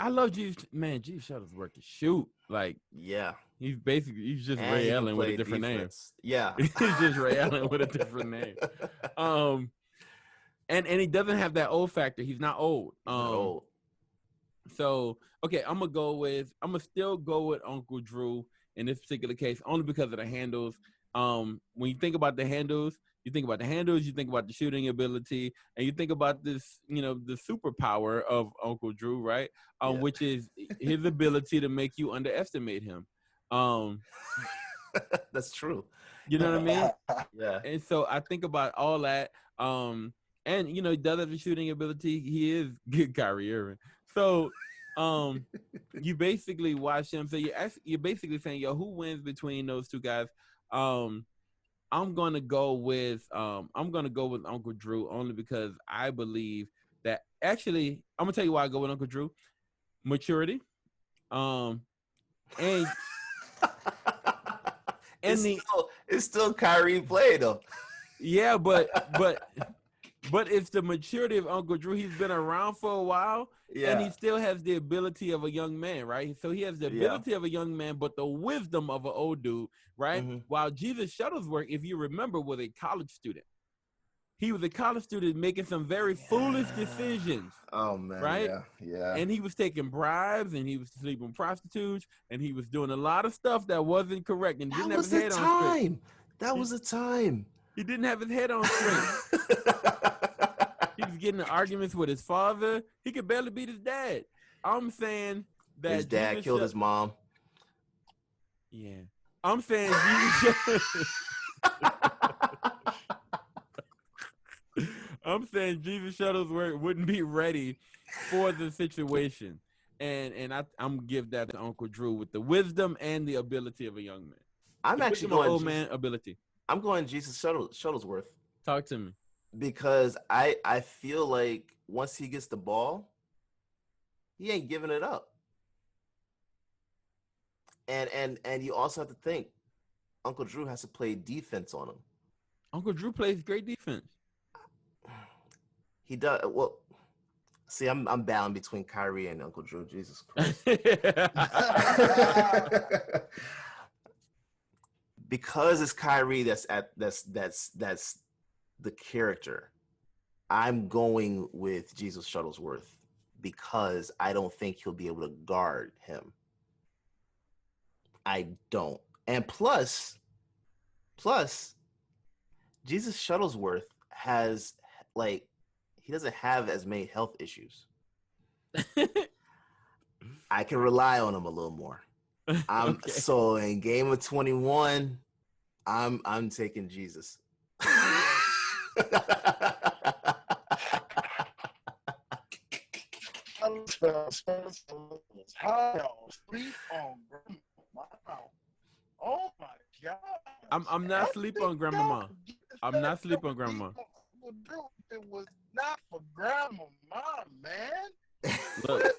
love Jesus. Man, Jesus Shuttlesworth can shoot. Like, yeah, he's just Ray Allen with a different name. Yeah, he's just Ray Allen with a different name. And he doesn't have that old factor. He's not old. So okay, I'm gonna still go with Uncle Drew in this particular case, only because of the handles. When you think about the handles, you think about the shooting ability, and you think about this, the superpower of Uncle Drew, right? Which is his ability to make you underestimate him. That's true. You know what I mean? Yeah. And so I think about all that. And he does have the shooting ability. He is good Kyrie Irving. So you basically watch him. So you're basically saying, who wins between those two guys? I'm gonna go with Uncle Drew, only because I believe that actually I'm gonna tell you why I go with Uncle Drew. Maturity. And it's still Kyrie play though. Yeah, but it's the maturity of Uncle Drew. He's been around for a while, and he still has the ability of a young man, right? So he has the ability of a young man, but the wisdom of an old dude, right? Mm-hmm. While Jesus Shuttlesworth, if you remember, was a college student. He was a college student making some very foolish decisions. Oh, man, right? Yeah. And he was taking bribes, and he was sleeping with prostitutes, and he was doing a lot of stuff that wasn't correct. And didn't have his head on straight. That was a time. He didn't have his head on straight. He was getting in arguments with his father. He could barely beat his dad. I'm saying that His dad killed his mom. Yeah. I'm saying Jesus I'm saying Jesus Shuttlesworth wouldn't be ready for the situation. And I'm gonna give that to Uncle Drew with the wisdom and the ability of a young man. I'm actually going old man ability. I'm going Jesus Shuttlesworth. Talk to me. Because I feel like once he gets the ball, he ain't giving it up. And you also have to think Uncle Drew has to play defense on him. Uncle Drew plays great defense. He does. Well, see, I'm bound between Kyrie and Uncle Drew. Jesus Christ. Because it's Kyrie that's the character. I'm going with Jesus Shuttlesworth because I don't think he'll be able to guard him. I don't. And plus, Jesus Shuttlesworth has, like, he doesn't have as many health issues. I can rely on him a little more. Okay. So in game of 21, I'm taking Jesus. How y'all sleep on grandma? Oh my God! I'm not sleep on grandmama. I'm not sleep on grandma. It was not for grandma, man. Look,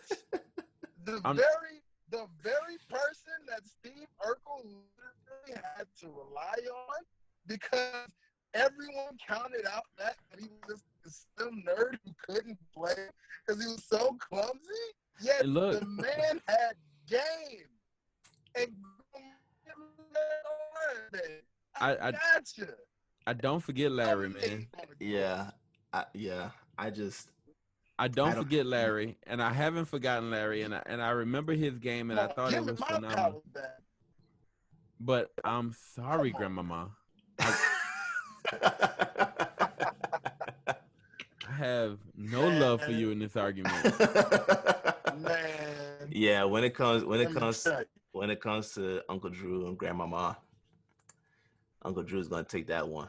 The very person that Steve Urkel literally had to rely on because everyone counted out that he was just a slim nerd who couldn't play because he was so clumsy. Yet look. the man had game. And I gotcha. I don't forget Larry, man. Yeah. I don't forget Larry, and I haven't forgotten Larry, and I remember his game, and I thought it was phenomenal. But I'm sorry, Grandmama. I have no love for you in this argument. Man. Yeah, when it comes to Uncle Drew and Grandmama, Uncle Drew's gonna take that one.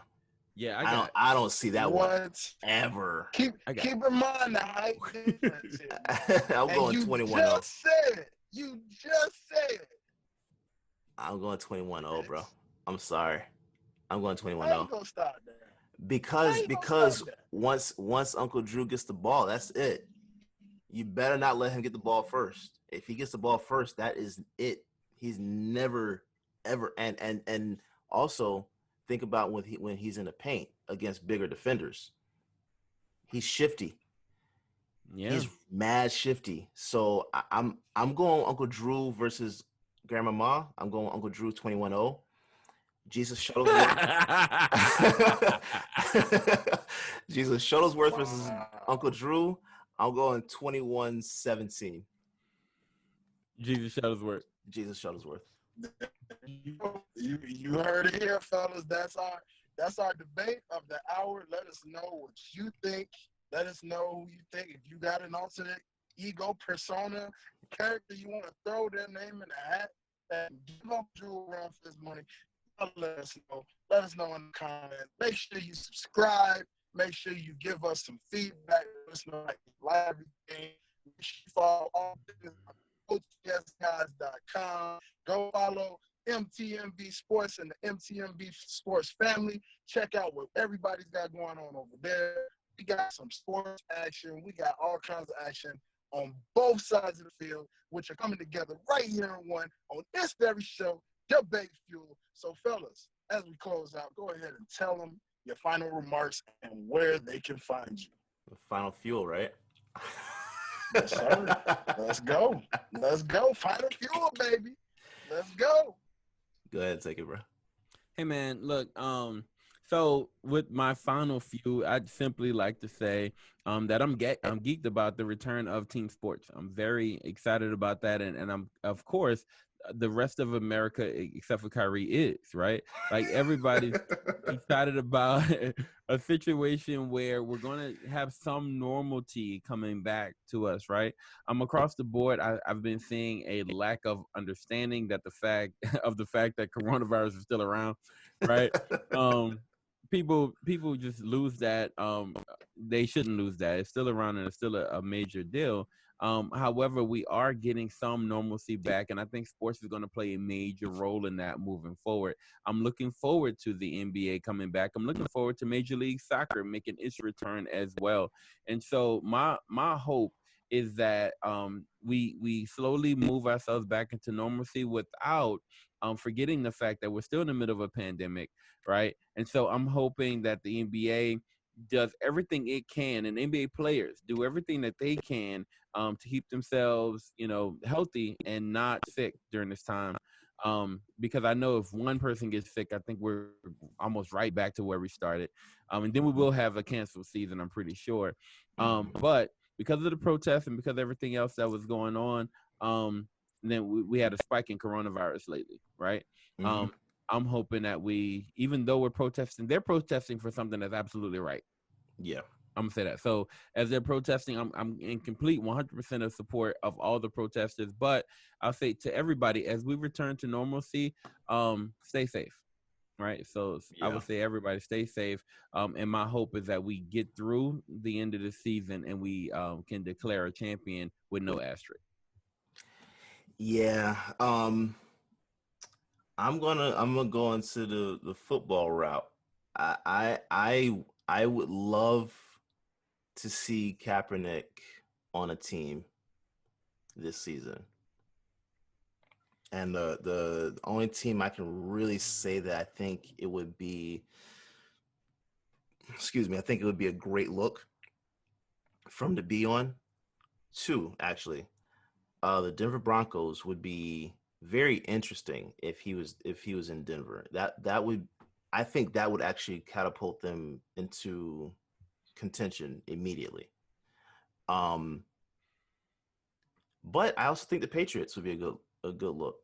Yeah, I don't see that one ever. Keep in mind the height difference here. I'm going 21-0. You just said. I'm going 21-0, bro. I'm sorry. I'm going 21-0. Why you gonna stop there? Because once Uncle Drew gets the ball, that's it. You better not let him get the ball first. If he gets the ball first, that is it. He's never ever and also think about when he's in the paint against bigger defenders. He's shifty. Yeah. He's mad shifty. So I'm going Uncle Drew versus Grandmama. I'm going Uncle Drew 21-0. Jesus Shuttlesworth. Jesus Shuttlesworth versus Uncle Drew. I'm going 21-17. Jesus Shuttlesworth. Jesus Shuttlesworth. You heard it here, fellas. That's our debate of the hour. Let us know what you think. Let us know who you think. If you got an alternate ego persona character you want to throw their name in the hat and give up Drew around for his money, let us know. Let us know in the comments. Make sure you subscribe. Make sure you give us some feedback. Let us know like everything. Make sure you follow all business on OTSguys.com. Go follow MTMB Sports and the MTMB Sports family. Check out what everybody's got going on over there. We got some sports action. We got all kinds of action on both sides of the field, which are coming together right here in one on this very show, Debate Fuel. So, fellas, as we close out, go ahead and tell them your final remarks and where they can find you. The final fuel, right? Yes, sir. Let's go. Let's go. Final fuel, baby. Let's go. Go ahead and take it, bro. Hey, man, look, so with my final few, I'd simply like to say that I'm geeked about the return of team sports. I'm very excited about that. And I'm, of course, the rest of America, except for Kyrie, is, right? Like everybody's excited about a situation where we're going to have some normalcy coming back to us, right? Across the board, I've been seeing a lack of understanding that the fact that coronavirus is still around, right? Um, people just lose that. They shouldn't lose that. It's still around and it's still a major deal. However, we are getting some normalcy back, and I think sports is going to play a major role in that moving forward. I'm looking forward to the NBA coming back. I'm looking forward to Major League Soccer making its return as well. And so my hope is that we slowly move ourselves back into normalcy without forgetting the fact that we're still in the middle of a pandemic, right? And so I'm hoping that the NBA does everything it can, and NBA players do everything that they can to keep themselves, healthy and not sick during this time. Because I know if one person gets sick, I think we're almost right back to where we started. And then we will have a canceled season, I'm pretty sure. But because of the protests and because of everything else that was going on, then we had a spike in coronavirus lately, right? I'm hoping that even though we're protesting, they're protesting for something that's absolutely right. Yeah. I'm gonna say that. So as they're protesting, I'm in complete 100% of support of all the protesters. But I'll say to everybody, as we return to normalcy, stay safe, right? So I would say everybody stay safe. And my hope is that we get through the end of the season and we can declare a champion with no asterisk. Yeah. I'm gonna go into the football route. I would love to see Kaepernick on a team this season. And the only team I can really say that I think it would be, I think it would be a great look from to be on. Two, actually. The Denver Broncos would be very interesting if he was in Denver. I think that would actually catapult them into contention immediately. But I also think the Patriots would be a good look.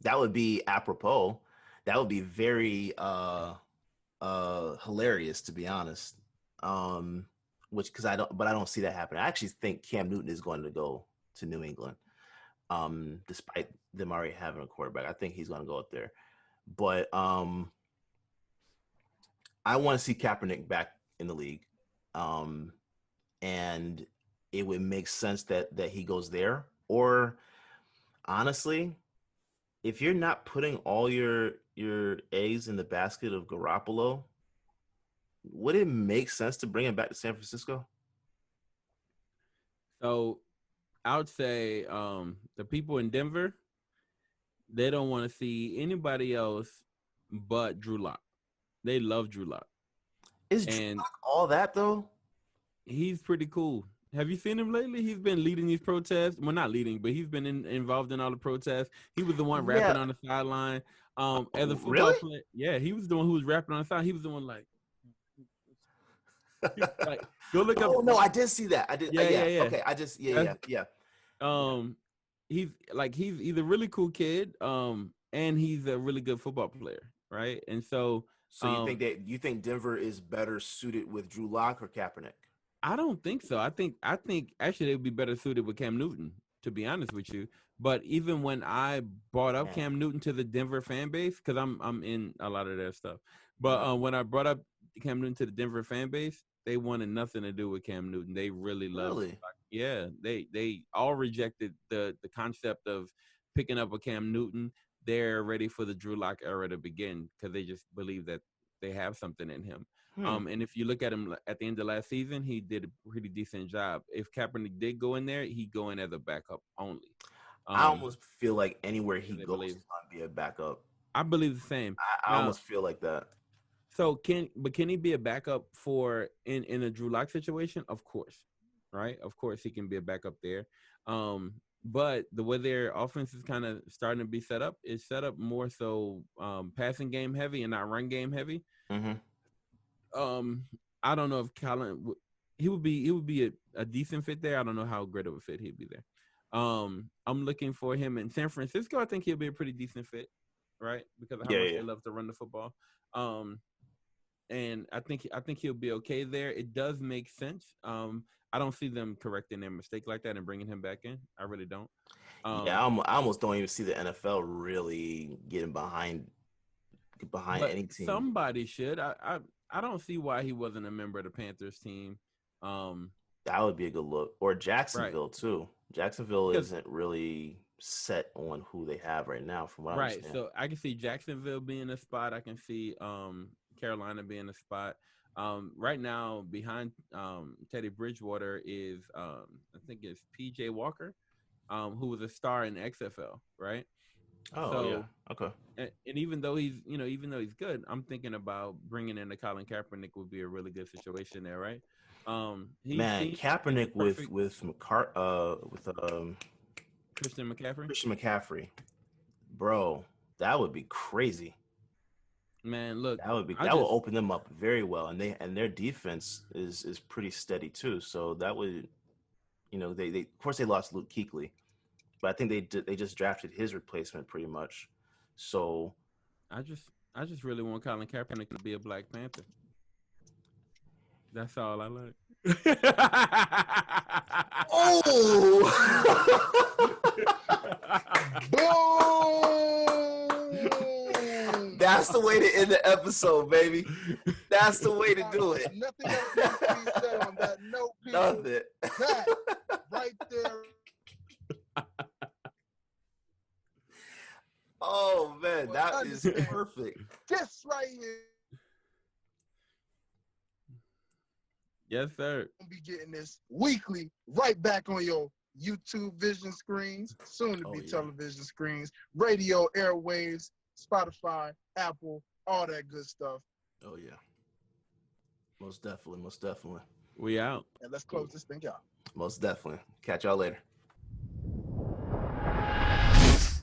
That would be apropos. That would be very hilarious, to be honest. Because I don't see that happening. I actually think Cam Newton is going to go to New England. Despite them already having a quarterback, I think he's going to go up there. But I want to see Kaepernick back in the league, and it would make sense that he goes there. Or honestly, if you're not putting all your eggs in the basket of Garoppolo, would it make sense to bring him back to San Francisco? So I would say the people in Denver, they don't want to see anybody else but Drew Lock. They love Drew Lock. Is Drew Lock all that, though? He's pretty cool. Have you seen him lately? He's been leading these protests. Well, not leading, but he's been involved in all the protests. He was the one rapping on the sideline. As a football player, yeah, he was the one who was rapping on the side. He was the one like go look up. Oh no, I did see that. I did. Yeah. Okay, I just yeah. He's a really cool kid. And he's a really good football player, right? And so you think Denver is better suited with Drew Lock or Kaepernick? I don't think so. I think actually they would be better suited with Cam Newton, to be honest with you. But even when I brought up Cam Newton to the Denver fan base, because I'm in a lot of their stuff, but when I brought up Cam Newton to the Denver fan base, they wanted nothing to do with Cam Newton. They really loved him. Yeah, they all rejected the concept of picking up a Cam Newton. They're ready for the Drew Lock era to begin because they just believe that they have something in him. And if you look at him at the end of last season, he did a pretty decent job. If Kaepernick did go in there, he'd go in as a backup only. I almost feel like anywhere he goes, he's going to be a backup. I believe the same. I almost feel like that. So can he be a backup for in a Drew Lock situation? Of course, right? Of course he can be a backup there. But the way their offense is kind of starting to be set up is set up more so passing game heavy and not run game heavy. I don't know if Colin he would be a decent fit there. I don't know how great of a fit he'd be there. I'm looking for him in San Francisco. I think he'll be a pretty decent fit, right? Because of how much they love to run the football. And I think he'll be okay there. It does make sense. I don't see them correcting their mistake like that and bringing him back in. I really don't. I almost don't even see the NFL really getting behind any team. Somebody should. I don't see why he wasn't a member of the Panthers team. That would be a good look. Or Jacksonville too. Jacksonville isn't really set on who they have right now, from what I understand. Right. So I can see Jacksonville being a spot. I can see Carolina being a spot. Right now, behind Teddy Bridgewater is I think it's PJ Walker, who was a star in XFL, right? Oh, so, yeah. Okay. And even though he's good, I'm thinking about bringing in the Colin Kaepernick would be a really good situation there, right? Kaepernick with Christian McCaffrey. Christian McCaffrey, bro, that would be crazy. Man, look, that will open them up very well, and their defense is pretty steady too. So that would, they of course they lost Luke Kuechly, but I think they just drafted his replacement pretty much. So I just really want Colin Kaepernick to be a Black Panther. That's all I like. Oh, Boom! That's the way to end the episode, baby. That's the way to do it. Nothing else needs to be said on that note, people. Nothing. That right there. Oh man, that is perfect. This right here. Yes, sir. We'll be getting this weekly right back on your YouTube vision screens, soon to be television screens, radio, airwaves, Spotify, Apple, all that good stuff. Oh yeah. Most definitely. We out. And let's close this thing out. Most definitely. Catch y'all later.